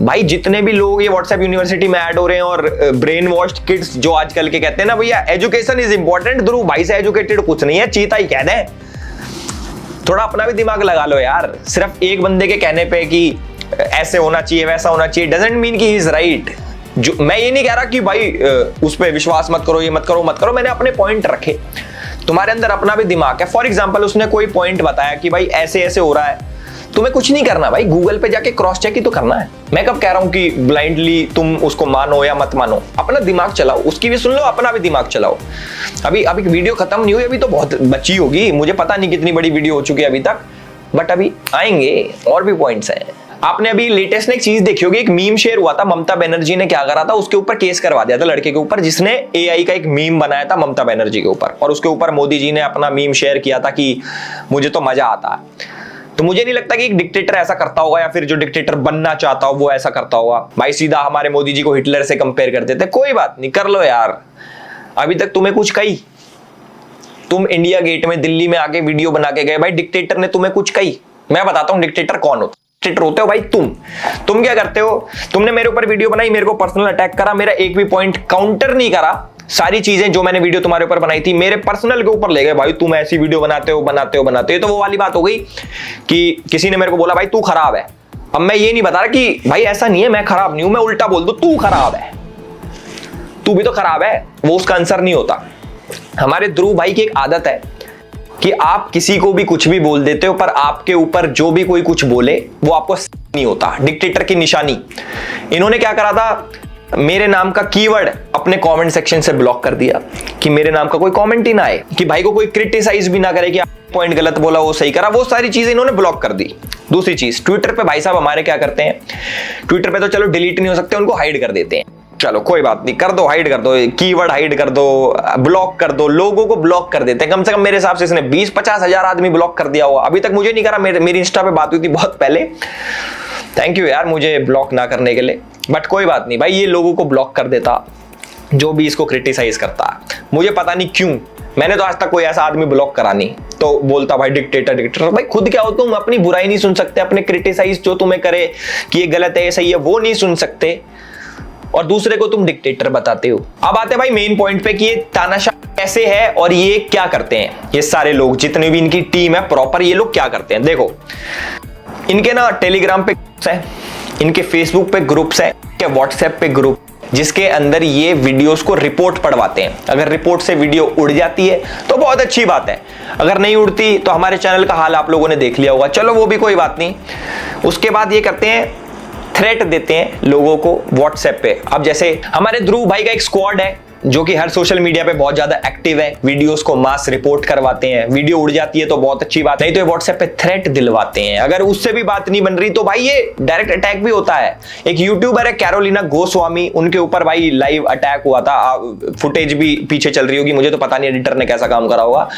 भाई जितने भी लोग ये व्हाट्सएप यूनिवर्सिटी में ऐड हो रहे हैं और ब्रेन वॉश्ड किड्स जो आजकल के कहते हैं ना भैया एजुकेशन इज इंपॉर्टेंट, ध्रुव भाई से एजुकेटेड कुछ नहीं है, चीता ही कह दें। थोड़ा अपना भी दिमाग लगा लो यार, सिर्फ एक बंदे के कहने पे कि ऐसे होना चाहिए वैसा होना चाहिए डजंट मीन कि ही इज राइट। जो मैं ये नहीं कह रहा कि भाई उस पर विश्वास मत करो, ये मत करो, मैंने अपने पॉइंट रखे। तुम्हारे अंदर अपना भी दिमाग है। फॉर एग्जाम्पल उसने कोई पॉइंट बताया कि भाई ऐसे ऐसे हो रहा है, तुम्हें कुछ नहीं करना भाई, गूगल पे जाके क्रॉस चेक ही तो करना है। मैं कब कह रहा हूं कि ब्लाइंडली तुम उसको मानो या मत मानो, अपना दिमाग चलाओ, उसकी भी सुन लो, अपना भी दिमाग चलाओ। अभी वीडियो खत्म नहीं हुई, अभी तो बहुत बची होगी, मुझे पता नहीं कितनी बड़ी वीडियो हो चुकी है अभी तक, बट अभी आएंगे और भी पॉइंट्स हैं। आपने अभी लेटेस्ट में एक चीज देखी होगी, एक मीम शेयर हुआ था, ममता बनर्जी ने क्या करा था, उसके ऊपर केस करवा दिया था लड़के के ऊपर जिसने एआई का एक मीम बनाया था ममता बनर्जी के ऊपर, और उसके ऊपर मोदी जी ने अपना मीम शेयर किया था कि मुझे तो मजा आता है। तो मुझे नहीं लगता कि एक डिक्टेटर ऐसा करता होगा या फिर जो डिक्टेटर बनना चाहता हो वो ऐसा करता होगा। भाई सीधा हमारे मोदी जी को हिटलर से कंपेयर कर देते, कोई बात नहीं, कर लो यार। अभी तक तुम्हें कुछ कही, तुम इंडिया गेट में दिल्ली में आके वीडियो बना के गए, भाई डिक्टेटर ने तुम्हें कुछ कही? मैं बताता हूं डिक्टेटर कौन होता। डिक्टेटर होते हो भाई तुम क्या करते हो, तुमने मेरे ऊपर वीडियो बनाई, मेरे को पर्सनल अटैक करा, मेरा एक भी पॉइंट काउंटर नहीं करा, सारी चीजें जो मैंने वीडियो तुम्हारे ऊपर बनाई थी मेरे पर्सनल के ऊपर ले गए, भाई तुम ऐसी वीडियो बनाते हो। तो वो वाली बात हो गई कि किसी ने मेरे को बोला भाई तू खराब है। अब मैं ये नहीं बता रहा कि भाई ऐसा नहीं है, मैं खराब नहीं हूं, मैं उल्टा बोल दूं तू खराब है, तू भी तो खराब है, वो उसका आंसर नहीं होता। हमारे ध्रुव भाई की एक आदत है कि आप किसी को भी कुछ भी बोल देते हो, पर आपके ऊपर जो भी कोई कुछ बोले वो आपको नहीं होता, डिक्टेटर की निशानी। इन्होंने क्या करा था, मेरे नाम का कीवर्ड अपने कमेंट सेक्शन से ब्लॉक कर दिया कि मेरे नाम का कोई कमेंट ही ना आए, कि भाई को कोई क्रिटिसाइज भी ना करे कि पॉइंट गलत बोला वो सही करा, वो सारी चीजें इन्होंने ब्लॉक कर दी। दूसरी चीज, ट्विटर पे भाई साहब हमारे क्या करते हैं, ट्विटर पे तो चलो डिलीट नहीं हो सकते, उनको हाइड कर देते हैं। चलो कोई बात नहीं, कर दो, हाइड कर दो, कीवर्ड हाइड कर दो, ब्लॉक कर दो, लोगों को ब्लॉक कर देते हैं। कम से कम मेरे हिसाब से इसने 20-50 हजार आदमी ब्लॉक कर दिया हुआ। अभी तक मुझे नहीं करा, मेरी इंस्टा पे बात हुई थी बहुत पहले। थैंक यू यार मुझे ब्लॉक ना करने के लिए, बट कोई बात नहीं भाई, ये लोगों को ब्लॉक कर देता जो भी इसको क्रिटिसाइज करता है। मुझे पता नहीं क्यों, मैंने तो आज तक कोई ऐसा आदमी ब्लॉक करा नहीं। तो बोलता भाई डिक्टेटर, भाई खुद क्या हो तुम, अपनी बुराई नहीं सुन सकते, अपने क्रिटिसाइज जो तुम्हें करे कि ये गलत है ये सही है वो नहीं सुन सकते, और दूसरे को तुम डिक्टेटर बताते हो। अब आते हैं भाई मेन पॉइंट पे कि ये तानाशाह कैसे है और ये क्या करते हैं। ये सारे लोग जितने भी इनकी टीम है प्रॉपर, ये लोग क्या करते हैं देखो, इनके ना टेलीग्राम पे ग्रुप्स हैं, इनके फेसबुक पे ग्रुप्स हैं, इनके व्हाट्सएप पे ग्रुप, जिसके अंदर ये वीडियोस को रिपोर्ट पढ़वाते हैं। अगर रिपोर्ट से वीडियो उड़ जाती है तो बहुत अच्छी बात है, अगर नहीं उड़ती तो हमारे चैनल का हाल आप लोगों ने देख लिया होगा, चलो वो भी कोई बात नहीं। उसके बाद ये करते हैं, थ्रेट देते हैं लोगों को व्हाट्सएप पे। अब जैसे हमारे ध्रुव भाई का एक स्क्वाड है जो कि हर सोशल मीडिया पे बहुत ज्यादा एक्टिव है, वीडियोस को मास रिपोर्ट करवाते हैं, वीडियो उड़ जाती है तो बहुत अच्छी बात, नहीं तो व्हाट्सएप पे थ्रेट दिलवाते हैं। अगर उससे भी बात नहीं बन रही तो भाई ये डायरेक्ट अटैक भी होता है। एक यूट्यूबर है कैरोलिना गोस्वामी, उनके ऊपर भाई लाइव अटैक हुआ था, फुटेज भी पीछे चल रही होगी, मुझे तो पता नहीं एडिटर ने कैसा काम करा होगा,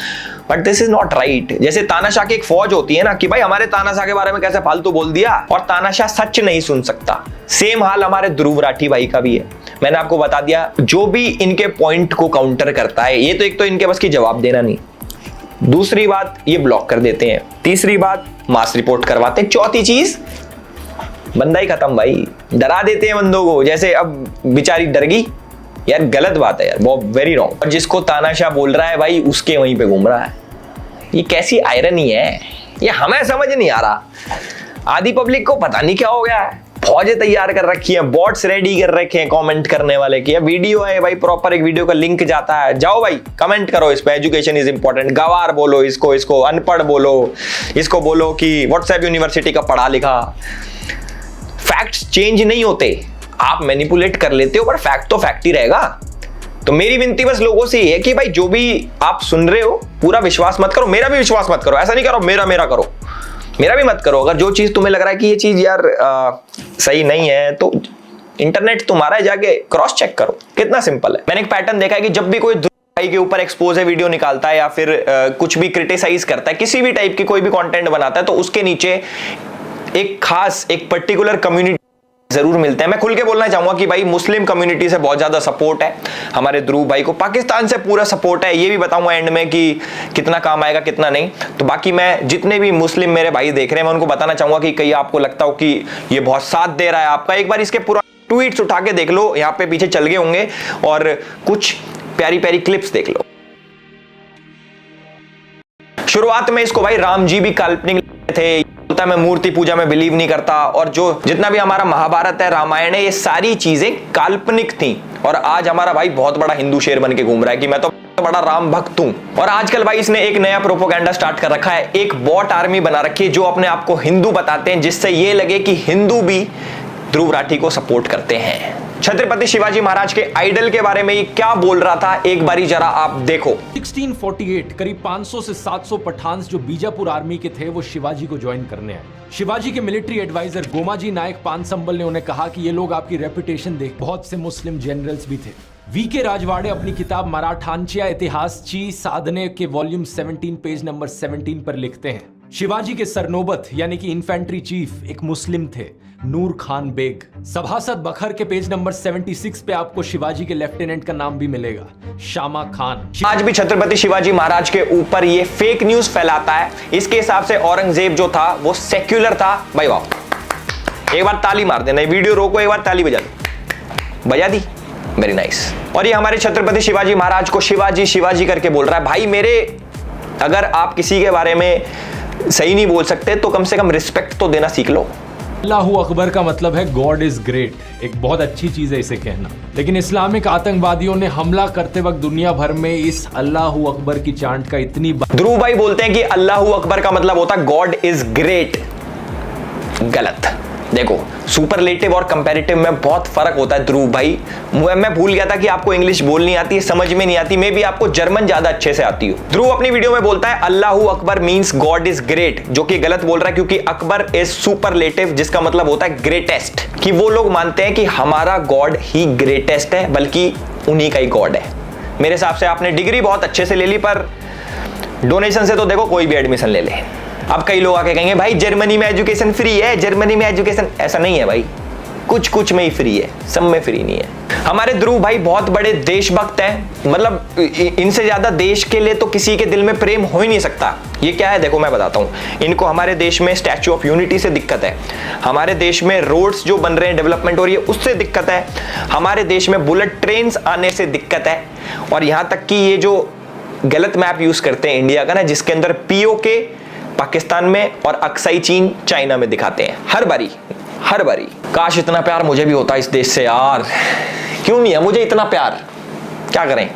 but this is not right. जैसे तानाशाह की एक फौज होती है ना कि भाई हमारे तानाशाह के बारे में कैसे फालतू बोल दिया, और तानाशाह सच नहीं सुन सकता। सेम हाल हमारे ध्रुव राठी भाई का भी है। मैंने आपको बता दिया, जो भी इनके पॉइंट को काउंटर करता है, ये तो एक तो इनके बस की जवाब देना नहीं, दूसरी बात ये ब्लॉक कर देते हैं, तीसरी बात मास रिपोर्ट करवाते हैं, चौथी चीज बंदा ही खत्म भाई, डरा देते हैं बंदों को। जैसे अब बेचारी डर गई यार, गलत बात है यार, बहुत वेरी रॉन्ग। और जिसको तानाशाह बोल रहा है भाई उसके वहीं पे घूम रहा है, ये कैसी आयरनी है, ये हमें समझ नहीं आ रहा। आधी पब्लिक को पता नहीं क्या हो गया है, फौजें तैयार कर रखी हैं, बॉट्स रेडी कर रखे हैं कमेंट करने वाले की। वीडियो है भाई, प्रॉपर एक वीडियो का लिंक जाता है, जाओ भाई कमेंट करो इस पे, एजुकेशन इज इंपॉर्टेंट, गवार बोलो इसको अनपढ़ बोलो, इसको बोलो कि व्हाट्सएप यूनिवर्सिटी का पढ़ा लिखा। फैक्ट्स चेंज नहीं होते, आप मैनिपुलेट कर लेते हो, पर फैक्ट तो फैक्ट ही रहेगा। तो मेरी विनती बस लोगों से ये है कि भाई जो भी आप सुन रहे हो पूरा विश्वास मत करो, मेरा भी विश्वास मत करो, ऐसा नहीं करो मेरा करो, मेरा भी मत करो। अगर जो चीज तुम्हें लग रहा है कि ये चीज यार सही नहीं है तो इंटरनेट तुम्हारा है, जाके क्रॉस चेक करो, कितना सिंपल है। मैंने एक पैटर्न देखा है कि जब भी कोई भाई के ऊपर एक्सपोज है वीडियो निकालता है या फिर कुछ भी क्रिटिसाइज करता है, किसी भी टाइप की कोई भी कंटेंट बनाता है, तो उसके नीचे एक खास एक पर्टिकुलर कम्युनिटी जरूर मिलते हैं। मैं खुल के बोलना चाहूंगा कि भाई मुस्लिम कम्युनिटी से बहुत ज्यादा सपोर्ट है हमारे ध्रुव भाई को, पाकिस्तान से पूरा सपोर्ट है, ये भी बताऊंगा एंड में कि कितना काम आएगा कितना नहीं। तो बाकी मैं जितने भी मुस्लिम मेरे भाई देख रहे हैं मैं उनको बताना चाहूंगा कि कहीं आपको लगता हो कि ये बहुत साथ दे रहा है आपका, एक बार इसके पूरा ट्वीट्स उठा के देख लो, यहाँ पे पीछे चल गए होंगे, और कुछ प्यारी प्यारी क्लिप्स देख लो। शुरुआत में इसको भाई राम जी भी काल्पनिक थे, बोलता मैं मूर्ति पूजा में बिलीव नहीं करता, और जो जितना भी हमारा महाभारत है रामायण है ये सारी चीजें काल्पनिक थी, और आज हमारा भाई बहुत बड़ा हिंदू शेर बन के घूम रहा है कि मैं तो बड़ा राम भक्त हूं। और आजकल भाई इसने एक नया प्रोपोगेंडा स्टार्ट कर रखा है, एक बॉट आर्मी बना रखी है जो अपने आप को हिंदू बताते हैं, जिससे ये लगे कि हिंदू भी ध्रुव राठी को सपोर्ट करते हैं। छत्रपति शिवाजी महाराज के आइडल के बारे में ये क्या बोल रहा था, एक बारी जरा आप देखो। 1648 करीब 500 से 700 पठान्स जो बीजापुर आर्मी के थे वो शिवाजी को ज्वाइन करने आए। शिवाजी के मिलिट्री एडवाइजर गोमाजी नायक पानसंबल ने उन्हें कहा कि ये लोग आपकी रेपुटेशन देख, बहुत से मुस्लिम जनरल्स भी थे। वीके राजवाड़े अपनी किताब मराठांच्या इतिहासची साधने के वॉल्यूम 17 पेज नंबर 17 पर लिखते हैं, शिवाजी के सरनोबत यानी कि इन्फेंट्री चीफ एक मुस्लिम थे, नूर खान बेग। सभासद बखर के पेज नंबर 76 पे आपको शिवाजी के लेफ्टिनेंट का नाम भी मिलेगा, शामा खान। आज भी छत्रपति शिवाजी महाराज के ऊपर ये फेक न्यूज फैलाता है। इसके हिसाब से औरंगजेब जो था वो सेक्युलर था। भाई वाह, एक बार ताली मार देना, वीडियो रोको, एक बार ताली बजा दो, बजा दी, वेरी नाइस। और ये हमारे छत्रपति शिवाजी महाराज को शिवाजी शिवाजी करके बोल रहा है। भाई मेरे, अगर आप किसी के बारे में सही नहीं बोल सकते तो कम से कम रिस्पेक्ट तो देना सीख लो। अल्लाहू अकबर का मतलब है गॉड इज ग्रेट, एक बहुत अच्छी चीज है इसे कहना, लेकिन इस्लामिक आतंकवादियों ने हमला करते वक्त दुनिया भर में इस अल्लाहू अकबर की चांट का इतनी ध्रुव भाई बोलते हैं कि अल्लाहू अकबर का मतलब होता है गॉड इज ग्रेट, गलत। देखो सुपरलेटिव और कंपैरेटिव में बहुत फर्क होता है ध्रुव भाई। मैं भूल गया था कि आपको इंग्लिश बोलनी आती है, समझ में नहीं आती, मे बी आपको जर्मन ज्यादा अच्छे से आती हो। ध्रुव अपनी वीडियो में बोलता है Allahu Akbar means God is great, जो कि गलत बोल रहा है क्योंकि अकबर इज सुपरलेटिव, जिसका मतलब होता है ग्रेटेस्ट, कि वो लोग मानते हैं कि हमारा गॉड ही ग्रेटेस्ट है, बल्कि उन्हीं का ही गॉड है। मेरे हिसाब से आपने डिग्री बहुत अच्छे से ले ली, पर डोनेशन से तो देखो कोई भी एडमिशन ले ले। अब कई लोग आके कहेंगे भाई जर्मनी में एजुकेशन फ्री है, जर्मनी में एजुकेशन, ऐसा नहीं है भाई, कुछ कुछ में ही फ्री है, सब में फ्री नहीं है। हमारे ध्रुव भाई बहुत बड़े देशभक्त हैं, मतलब इनसे ज्यादा देश के लिए तो किसी के दिल में प्रेम हो ही नहीं सकता। ये क्या है देखो मैं बताता हूं। इनको हमारे देश में स्टैच्यू ऑफ यूनिटी से दिक्कत है, हमारे देश में रोड्स जो बन रहे हैं, डेवलपमेंट हो रही है उससे दिक्कत है, हमारे देश में बुलेट ट्रेन आने से दिक्कत है, और यहां तक कि ये जो गलत मैप यूज करते हैं इंडिया का ना, जिसके अंदर पीओके पाकिस्तान में और अक्साई चीन चाइना में दिखाते हैं हर बारी। काश इतना प्यार मुझे भी होता इस देश से यार, क्यों नहीं है मुझे इतना प्यार, क्या करें,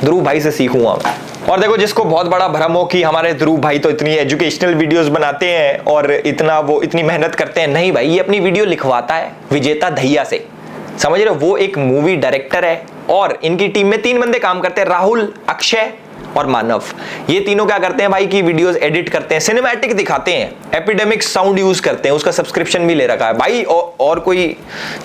ध्रुव भाई से सीखूंगा मैं। और देखो जिसको बहुत बड़ा भ्रम हो कि हमारे ध्रुव भाई तो इतनी एजुकेशनल वीडियोस बनाते हैं और इतनी मेहनत करते हैं, नहीं भाई, ये अपनी वीडियो लिखवाता है विजेता दहिया से, समझ रहे हो। वो एक मूवी डायरेक्टर है और इनकी टीम में 3 बंदे काम करते हैं, राहुल, अक्षय और मानव। ये तीनों क्या करते हैं भाई कि वीडियोस एडिट करते हैं, सिनेमैटिक दिखाते हैं, एपिडेमिक साउंड यूज करते हैं, उसका सब्सक्रिप्शन भी ले रखा है भाई। और कोई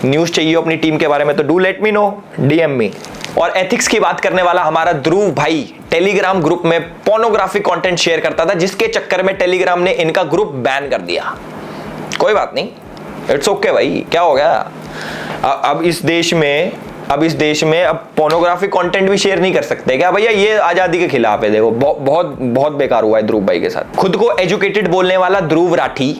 न्यूज चाहिए अपनी टीम के बारे में तो do let me know, DM me. और एथिक्स की बात करने वाला हमारा ध्रुव भाई टेलीग्राम ग्रुप में पोर्नोग्राफिक कंटेंट शेयर करता था, जिसके चक्कर में टेलीग्राम ने इनका ग्रुप बैन कर दिया। कोई बात नहीं, इट्स ओके भाई, क्या हो गया। अब इस देश में अब पोर्नोग्राफिक कंटेंट भी शेयर नहीं कर सकते क्या भैया, ये आजादी के खिलाफ है। देखो बहुत बेकार हुआ है ध्रुव भाई के साथ। खुद को एजुकेटेड बोलने वाला ध्रुव राठी,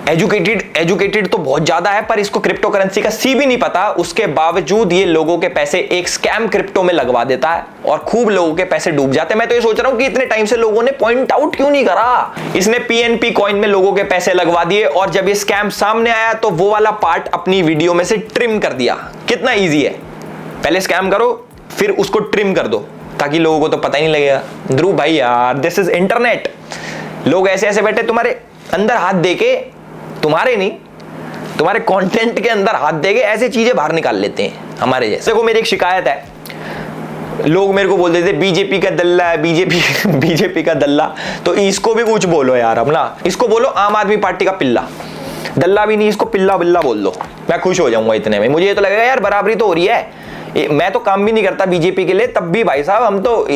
एजुकेटेड तो बहुत ज्यादा है, पर इसको क्रिप्टो करेंसी का सी भी नहीं पता, उसके बावजूद ये लोगों के पैसे एक स्कैम क्रिप्टो में लगवा देता है और खूब लोगों के पैसे डूब जाते हैं। मैं तो ये सोच रहा हूं कि इतने टाइम से लोगों ने पॉइंट आउट क्यों नहीं करा। इसने पीएनपी कॉइन में लोगों के पैसे लगवा दिए और जब ये स्कैम सामने आया तो वो वाला पार्ट अपनी वीडियो में से ट्रिम कर दिया। कितना ईजी है, पहले स्कैम करो फिर उसको ट्रिम कर दो ताकि लोगों को तो पता ही नहीं लगेगा। ध्रुव भाई यार, दिस इज इंटरनेट, लोग ऐसे ऐसे बैठे तुम्हारे अंदर हाथ देके, तुम्हारे नहीं, तुम्हारे कंटेंट के अंदर हाथ देके ऐसे चीजें बाहर निकाल लेते हैं हमारे जैसे। देखो मेरी एक शिकायत है, लोग मेरे को बोल देते बीजेपी का दल्ला है, बीजेपी का दल्ला, तो इसको भी कुछ बोलो यार, अब ना इसको बोलो आम आदमी पार्टी का पिल्ला, दल्ला भी नहीं, इसको पिल्ला बिल्ला बोल दो, मैं खुश हो जाऊंगा इतने में। मुझे ये तो लगेगा यार बराबरी तो हो रही है। मैं तो काम भी नहीं करता बीजेपी के लिए, तब भी भाई साहब हम तो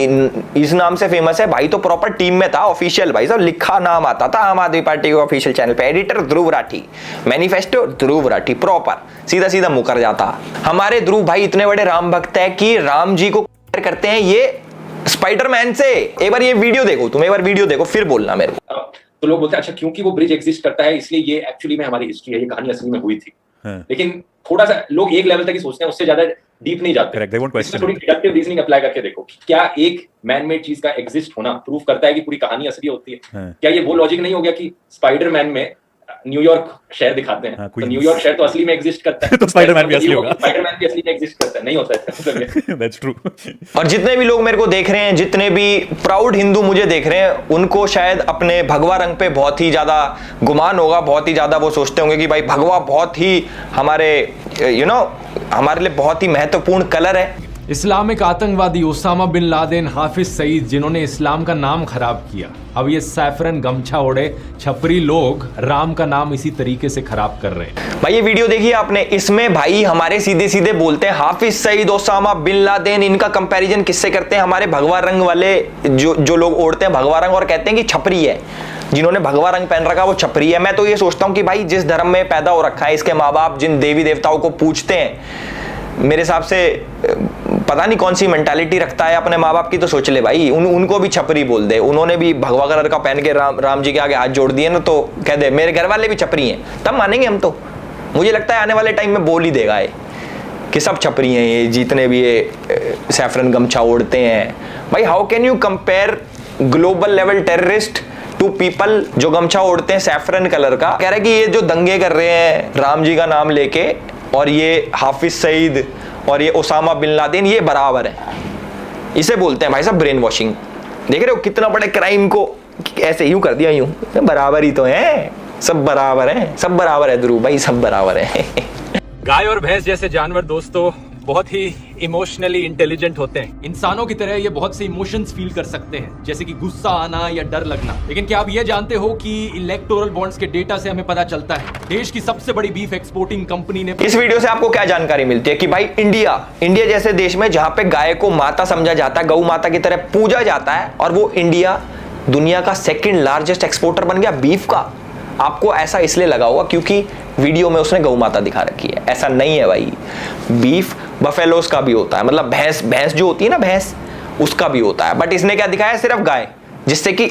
इस नाम से फेमस है, भाई तो प्रॉपर टीम में था, ऑफिशियल भाई साहब लिखा नाम आता था आम आदमी पार्टी के ऑफिशियल चैनल पे, editor Dhruv Rathee, manifesto Dhruv Rathee, proper सीधा सीधा मुकर जाता। हमारे ध्रुव भाई इतने बड़े राम भक्त है कि राम जी को करते हैं ये स्पाइडरमैन से। एक बार ये वीडियो देखो, तुम एक बार वीडियो देखो फिर बोलना मेरे को। तो लोग बोलते हैं अच्छा क्योंकि वो ब्रिज एग्जिस्ट करता है इसलिए ये एक्चुअली में हमारी हिस्ट्री है, ये कहानी असली में हुई थी। लेकिन थोड़ा सा लोग एक लेवल तक ही सोचते हैं, उससे ज्यादा डीप नहीं जाते। इसमें थोड़ी डिडक्टिव रीजनिंग अप्लाई करके देखो कि क्या एक मैन मेड चीज का एग्जिस्ट होना प्रूव करता है कि पूरी कहानी असली होती है। क्या ये वो लॉजिक नहीं हो गया कि स्पाइडरमैन में न्यूयॉर्क शहर दिखाते हैं, तो न्यूयॉर्क शहर तो असली में एग्जिस्ट करता है, तो स्पाइडरमैन भी असली होगा, स्पाइडरमैन भी असली में एग्जिस्ट करता है, नहीं होता है। That's true. और जितने भी लोग मेरे को देख रहे हैं, जितने भी प्राउड हिंदू मुझे देख रहे हैं, उनको शायद अपने भगवा रंग पे बहुत ही ज्यादा गुमान होगा, बहुत ही ज्यादा वो सोचते होंगे कि भाई भगवा बहुत ही हमारे हमारे लिए बहुत ही महत्वपूर्ण कलर है। इस्लामिक आतंकवादी Osama bin Laden, Hafiz Saeed, जिन्होंने इस्लाम का नाम खराब किया, अब ये सैफरन गमछा ओढ़े छपरी लोग राम का नाम इसी तरीके से खराब कर रहे हैं। भाई ये वीडियो देखिए आपने, इसमें भाई हमारे सीधे सीधे बोलते हैं Hafiz Saeed, Osama bin Laden, इनका कंपैरिजन किससे करते हैं? हमारे भगवा रंग वाले जो लोग ओढ़ते हैं भगवा रंग और कहते हैं कि छपरी है, जिन्होंने भगवा रंग पहन रखा वो छपरी है। मैं तो ये सोचता हूं कि भाई जिस धर्म में पैदा हो रखा है, इसके माँ बाप जिन देवी देवताओं को पूजते हैं, मेरे हिसाब से पता नहीं कौन सी मेंटालिटी रखता है अपने माँ बाप की, तो सोच ले भाई उनको भी छपरी बोल दे। उन्होंने भी भगवा कलर का पहन के राम जी के आगे हाथ जोड़ दिए ना, तो कह दे मेरे घर वाले भी छपरी हैं, तब मानेंगे हम। तो मुझे लगता है आने वाले टाइम में बोल ही देगा ये कि सब छपरी हैं, ये जितने भी ये सैफरन गमछा ओढ़ते हैं। भाई how can you compare global level terrorist to people जो गमछा ओढ़ते हैं सैफरन कलर का? कह रहे कि ये जो दंगे कर रहे हैं राम जी का नाम लेके, और ये हाफिज सईद और ये ओसामा बिन लादेन, ये बराबर है। इसे बोलते हैं भाई साहब ब्रेन वॉशिंग। देख रहे हो कितना बड़े क्राइम को ऐसे यूं कर दिया, यूं बराबर ही तो है। सब बराबर है ध्रुव भाई, सब बराबर है। गाय और भैंस जैसे जानवर दोस्तों बहुत ही इमोशनली इंटेलिजेंट होते हैं। इंसानों की तरह ये बहुत से इमोशंस फील कर सकते हैं, जैसे कि गुस्सा आना या डर लगना। लेकिन क्या आप ये जानते हो कि इलेक्टोरल बॉन्ड्स के डेटा से हमें पता चलता है देश की सबसे बड़ी बीफ एक्सपोर्टिंग कंपनी ने। इस वीडियो से आपको क्या जानकारी मिलती है कि भाई इंडिया जैसे देश में जहां पे गाय को माता समझा जाता है, गौ माता की तरह पूजा जाता है, और वो इंडिया दुनिया का सेकंड लार्जेस्ट एक्सपोर्टर बन गया बीफ का। आपको ऐसा इसलिए लगा होगा क्योंकि वीडियो में उसने गौ माता दिखा रखी है। ऐसा नहीं है भाई, बीफ बफेलोस का भी होता है, मतलब भैंस जो होती है ना, भैंस, उसका भी होता है। बट इसने क्या दिखाया, सिर्फ गाय, जिससे कि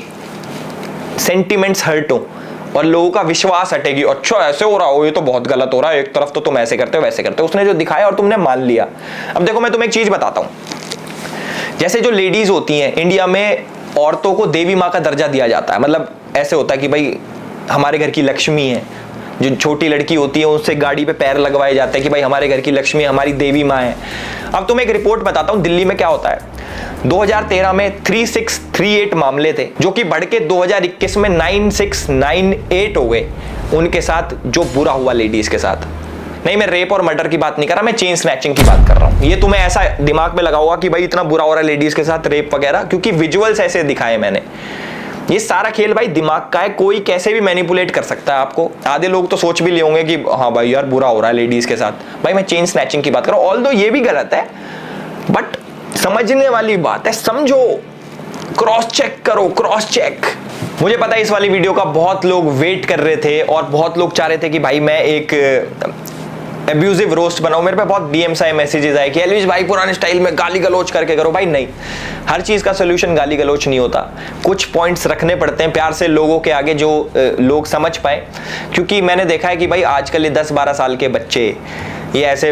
सेंटिमेंट्स हर्ट हो और लोगों का विश्वास हटेगी। अच्छा ऐसे हो रहा हो, ये तो बहुत गलत हो रहा है, एक तरफ तो तुम ऐसे करते हो वैसे करते हो। उसने जो दिखाया और तुमने मान लिया। अब देखो मैं तुम्हें एक चीज बताता हूं, जैसे जो लेडीज होती हैं इंडिया में, औरतों को देवी माँ का दर्जा दिया जाता है। मतलब ऐसे होता है कि भाई हमारे घर की लक्ष्मी है, जो छोटी लड़की होती है उससे गाड़ी पे पैर लगवाए जाते हैं कि भाई हमारे घर की लक्ष्मी हमारी देवी माँ है। अब तुम्हें एक रिपोर्ट बताता हूं दिल्ली में क्या होता है। 2013 में 3638 मामले थे, जो कि बढ़ के 2021 में 9698 हो गए उनके साथ, जो बुरा हुआ लेडीज के साथ। नहीं, मैं रेप और मर्डर की बात नहीं कर रहा, मैं चेन स्नैचिंग की बात कर रहा हूं। ये तुम्हें ऐसा दिमाग में लगा होगा कि भाई इतना बुरा हो रहा है लेडीज के साथ, रेप वगैरह, क्योंकि विजुअल्स ऐसे दिखाए मैंने। ये सारा खेल भाई दिमाग का है, कोई कैसे भी मैनिपुलेट कर सकता है आपको। आधे लोग तो सोच भी ले होंगे कि हाँ भाई यार बुरा हो रहा है लेडीज के साथ। भाई मैं चेन स्नैचिंग की बात कर रहा हूं, ऑल्दो ये भी गलत है, बट समझने वाली बात है, समझो, क्रॉस चेक करो, क्रॉस चेक। मुझे पता है इस वाली वीडियो का बहुत लोग वेट कर रहे थे और बहुत लोग चाह रहे थे कि भाई मैं एक एब्यूजिव रोस्ट बनाऊं। मेरे पे बहुत डीएम्स आए, मैसेजेस आए कि एलविश भाई पुराने स्टाइल में गाली गलोच करके करो। भाई नहीं, हर चीज का सोल्यूशन गाली गलोच नहीं होता। कुछ पॉइंट्स रखने पड़ते हैं प्यार से लोगों के आगे, जो लोग समझ पाए। क्योंकि मैंने देखा है कि भाई आजकल ये 10-12 साल के बच्चे ये ऐसे,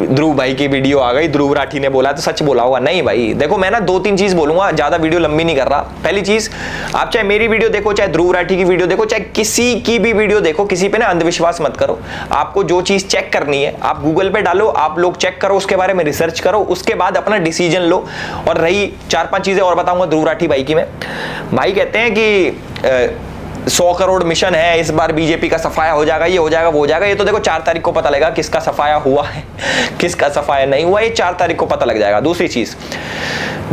ध्रुव भाई की वीडियो आ गई, ध्रुव राठी ने बोला तो सच बोला होगा। नहीं भाई देखो, मैं ना 2-3 चीज बोलूंगा, ज्यादा वीडियो लंबी नहीं कर रहा। पहली चीज, आप चाहे मेरी वीडियो देखो, चाहे ध्रुव राठी की वीडियो देखो, चाहे किसी की भी वीडियो देखो, किसी पे ना अंधविश्वास मत करो। आपको जो चीज चेक करनी है आप गूगल पे डालो, आप लोग चेक करो, उसके बारे में रिसर्च करो, उसके बाद अपना डिसीजन लो। और रही 4-5 चीजें और बताऊंगा ध्रुव राठी भाई की। मैं भाई कहते हैं कि 100 करोड़ मिशन है, इस बार बीजेपी का सफाया हो जाएगा, ये हो जाएगा, वो हो जाएगा। ये तो देखो 4 तारीख को पता लगेगा किसका सफाया हुआ है, किसका सफाया नहीं हुआ, ये 4 तारीख को पता लग जाएगा। दूसरी चीज,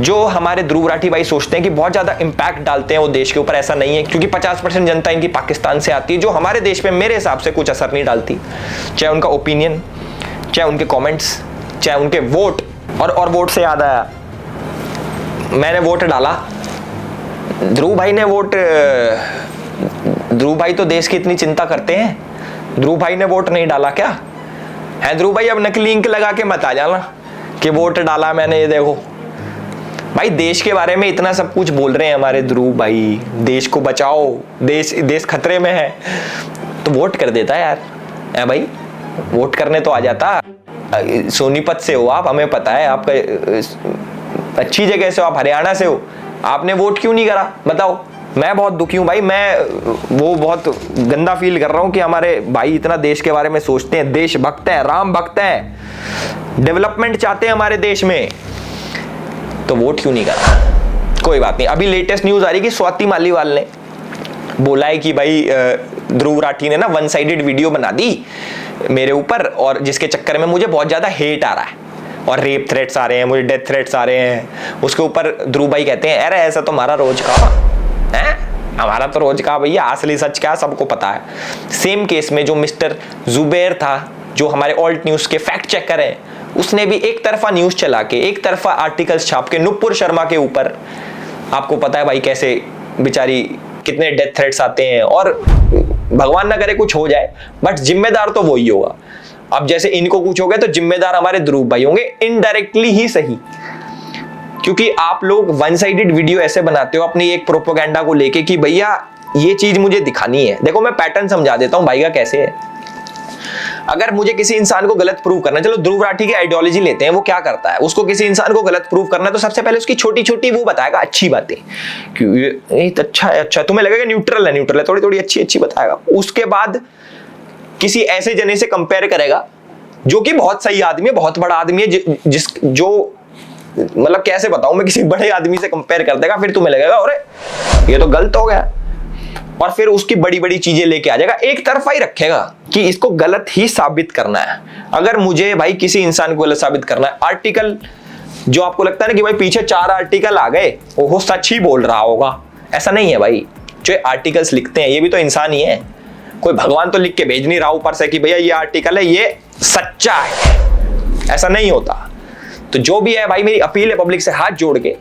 जो हमारे ध्रुव राठी भाई सोचते हैं कि बहुत ज्यादा इंपैक्ट डालते हैं वो देश के ऊपर, ऐसा नहीं है, क्योंकि 50% जनता इनकी पाकिस्तान से आती है, जो हमारे देश में मेरे हिसाब से कुछ असर नहीं डालती। चाहे उनका ओपिनियन, चाहे उनके कॉमेंट्स, चाहे उनके वोट। और वोट से याद आया, मैंने वोट डाला, ध्रुव भाई ने वोट, ध्रुव भाई तो देश की इतनी चिंता करते हैं, ध्रुव भाई ने वोट नहीं डाला क्या है? ध्रुव भाई अब नकली इंक लगा के मत आ जाना कि वोट डाला मैंने, ये देखो भाई देश के बारे में इतना सब कुछ बोल रहे हैं हमारे ध्रुव भाई, देश को बचाओ, देश खतरे में है, तो वोट कर देता है यार। है भाई, वोट करने तो आ जाता। सोनीपत से हो आप, हमें पता है, आपका अच्छी जगह से हो, आप हरियाणा से हो, आपने वोट क्यों नहीं करा बताओ? मैं बहुत दुखी हूं भाई, मैं वो बहुत गंदा फील कर रहा हूं कि हमारे भाई इतना देश के बारे में सोचते हैं, देश भक्त है, राम भक्त है, डेवलपमेंट चाहते हैं हमारे देश में, तो वोट क्यों नहीं करा? कोई बात नहीं। अभी लेटेस्ट न्यूज आ रही कि स्वाति मालीवाल ने बोला है कि भाई ध्रुव राठी ने ना 1 साइडेड वीडियो बना दी मेरे ऊपर, और जिसके चक्कर में मुझे बहुत ज्यादा हेट आ रहा है और रेप थ्रेट्स आ रहे हैं, मुझे डेथ थ्रेट्स आ रहे हैं। उसके ऊपर ध्रुव भाई कहते हैं अरे ऐसा तो हमारा रोज का है, हमारा तो रोज का भैया, असली सच क्या सबको पता है। सेम केस में जो मिस्टर जुबैर था, जो हमारे ऑल्ट न्यूज के फैक्ट चेकर हैं, उसने भी एक तरफा न्यूज चला के, एक तरफा आर्टिकल्स छाप के नुपुर शर्मा के ऊपर, आपको पता है भाई कैसे बेचारी कितने डेथ थ्रेट्स आते हैं, और भगवान ना करे कुछ हो जाए, बट जिम्मेदार तो वही होगा। अब जैसे इनको कुछ हो गया तो जिम्मेदार हमारे ध्रुव भाई होंगे, इनडायरेक्टली ही सही, क्योंकि आप लोग 1 साइडेड वीडियो ऐसे बनाते हो अपनी एक प्रोपेगेंडा को लेके कि भैया ये चीज मुझे दिखानी है। देखो मैं पैटर्न समझा देता हूं भाई का कैसे है। अगर मुझे किसी इंसान को गलत प्रूव करना है, चलो ध्रुव राठी की आइडियोलॉजी लेते हैं, वो क्या करता है, उसको किसी इंसान को गलत प्रूव करना है तो सबसे पहले उसकी छोटी छोटी वो बताएगा अच्छी बातें, ये अच्छा है, अच्छा तुम्हें लगेगा न्यूट्रल है, थोड़ी थोड़ी अच्छी बताएगा। उसके बाद किसी ऐसे जने से कंपेयर करेगा जो कि बहुत सही आदमी है, बहुत बड़ा आदमी है, जो मतलब कैसे बताऊं मैं, किसी बड़े आदमी से कंपेयर कर देगा, फिर तुम्हें लगेगा अरे ये तो गलत हो गया। और फिर उसकी बड़ी बड़ी चीजें लेके आ जाएगा, एक तरफा ही रखेगा कि इसको गलत ही साबित करना है। अगर मुझे भाई किसी इंसान को गलत साबित करना है, आर्टिकल जो आपको लगता है ना कि भाई पीछे 4 आर्टिकल आ गए, वो सच ही बोल रहा होगा, ऐसा नहीं है भाई। जो आर्टिकल्स लिखते हैं ये भी तो इंसान ही है, कोई भगवान तो लिख के भेज नहीं रहा ऊपर से कि भैया ये आर्टिकल है ये सच्चा है, ऐसा नहीं होता। तो जो भी है भाई, मेरी अपील है पब्लिक से हाथ जोड़ के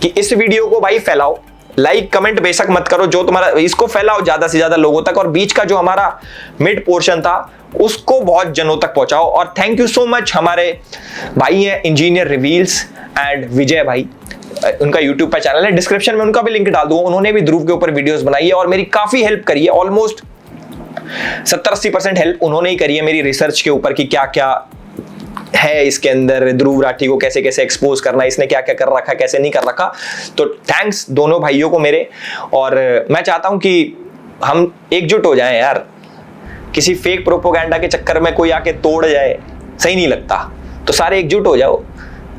कि इस वीडियो को भाई फैलाओ, लाइक कमेंट बेशक मत करो, जो तुम्हारा इसको फैलाओ ज्यादा से ज्यादा लोगों तक, और बीच का जो हमारा मिड पोर्शन था उसको बहुत जनों तक पहुंचाओ। और थैंक यू सो मच, हमारे भाई हैं इंजीनियर रिवील्स एंड विजय भाई, उनका यूट्यूब पर चैनल है, डिस्क्रिप्शन में उनका भी लिंक डाल दूंगा। उन्होंने भी ध्रुव के ऊपर वीडियोस बनाई है और मेरी काफी हेल्प करी है, ऑलमोस्ट 70-80% हेल्प उन्होंने ही करी है मेरी रिसर्च के ऊपर कि क्या क्या है इसके अंदर, ध्रुव राठी को कैसे कैसे एक्सपोज करना है, इसने क्या क्या कर रखा कैसे नहीं कर रखा। तो थैंक्स दोनों भाइयों को मेरे, और मैं चाहता हूं कि हम एकजुट हो जाएं यार, किसी फेक प्रोपोगेंडा के चक्कर में कोई आके तोड़ जाए सही नहीं लगता, तो सारे एकजुट हो जाओ,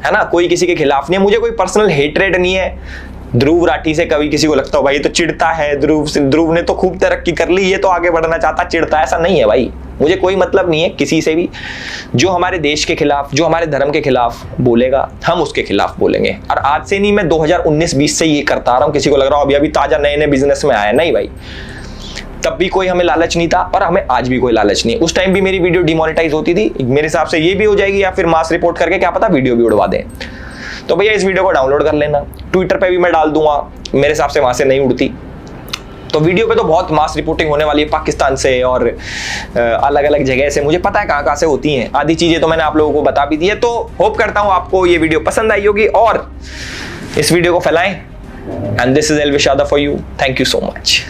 है ना। कोई किसी के खिलाफ नहीं है, मुझे कोई पर्सनल हेटरेट नहीं है ध्रुव राठी से। कभी किसी को लगता हो भाई तो चिढ़ता है ध्रुव ने तो खूब तरक्की कर ली, ये तो आगे बढ़ना चाहता, चिढ़ता है, ऐसा नहीं है भाई। मुझे कोई मतलब नहीं है किसी से भी। जो हमारे देश के खिलाफ, जो हमारे धर्म के खिलाफ बोलेगा, हम उसके खिलाफ बोलेंगे। और आज से नहीं, मैं 2019-20 से ये करता आ रहा हूं। किसी को लग रहा हो अभी ताजा नए बिजनेस में आया, नहीं भाई, तब भी कोई हमें लालच नहीं था और हमें आज भी कोई लालच नहीं है। उस टाइम भी मेरी वीडियो डिमोनेटाइज होती थी, मेरे हिसाब से ये भी हो जाएगी, या फिर मास रिपोर्ट करके क्या पता वीडियो भी उड़वा दें। तो भैया इस वीडियो को डाउनलोड कर लेना, ट्विटर पे भी मैं डाल दूंगा, मेरे हिसाब से वहां से नहीं उड़ती। तो वीडियो पे तो बहुत मास रिपोर्टिंग होने वाली है पाकिस्तान से और अलग अलग जगह से, मुझे पता है कहां कहां से होती हैं, आधी चीजें तो मैंने आप लोगों को बता भी दी है। तो होप करता हूं आपको ये वीडियो पसंद आई होगी और इस वीडियो को फैलाएं। And this is Elvish Yadav for you, thank you so much.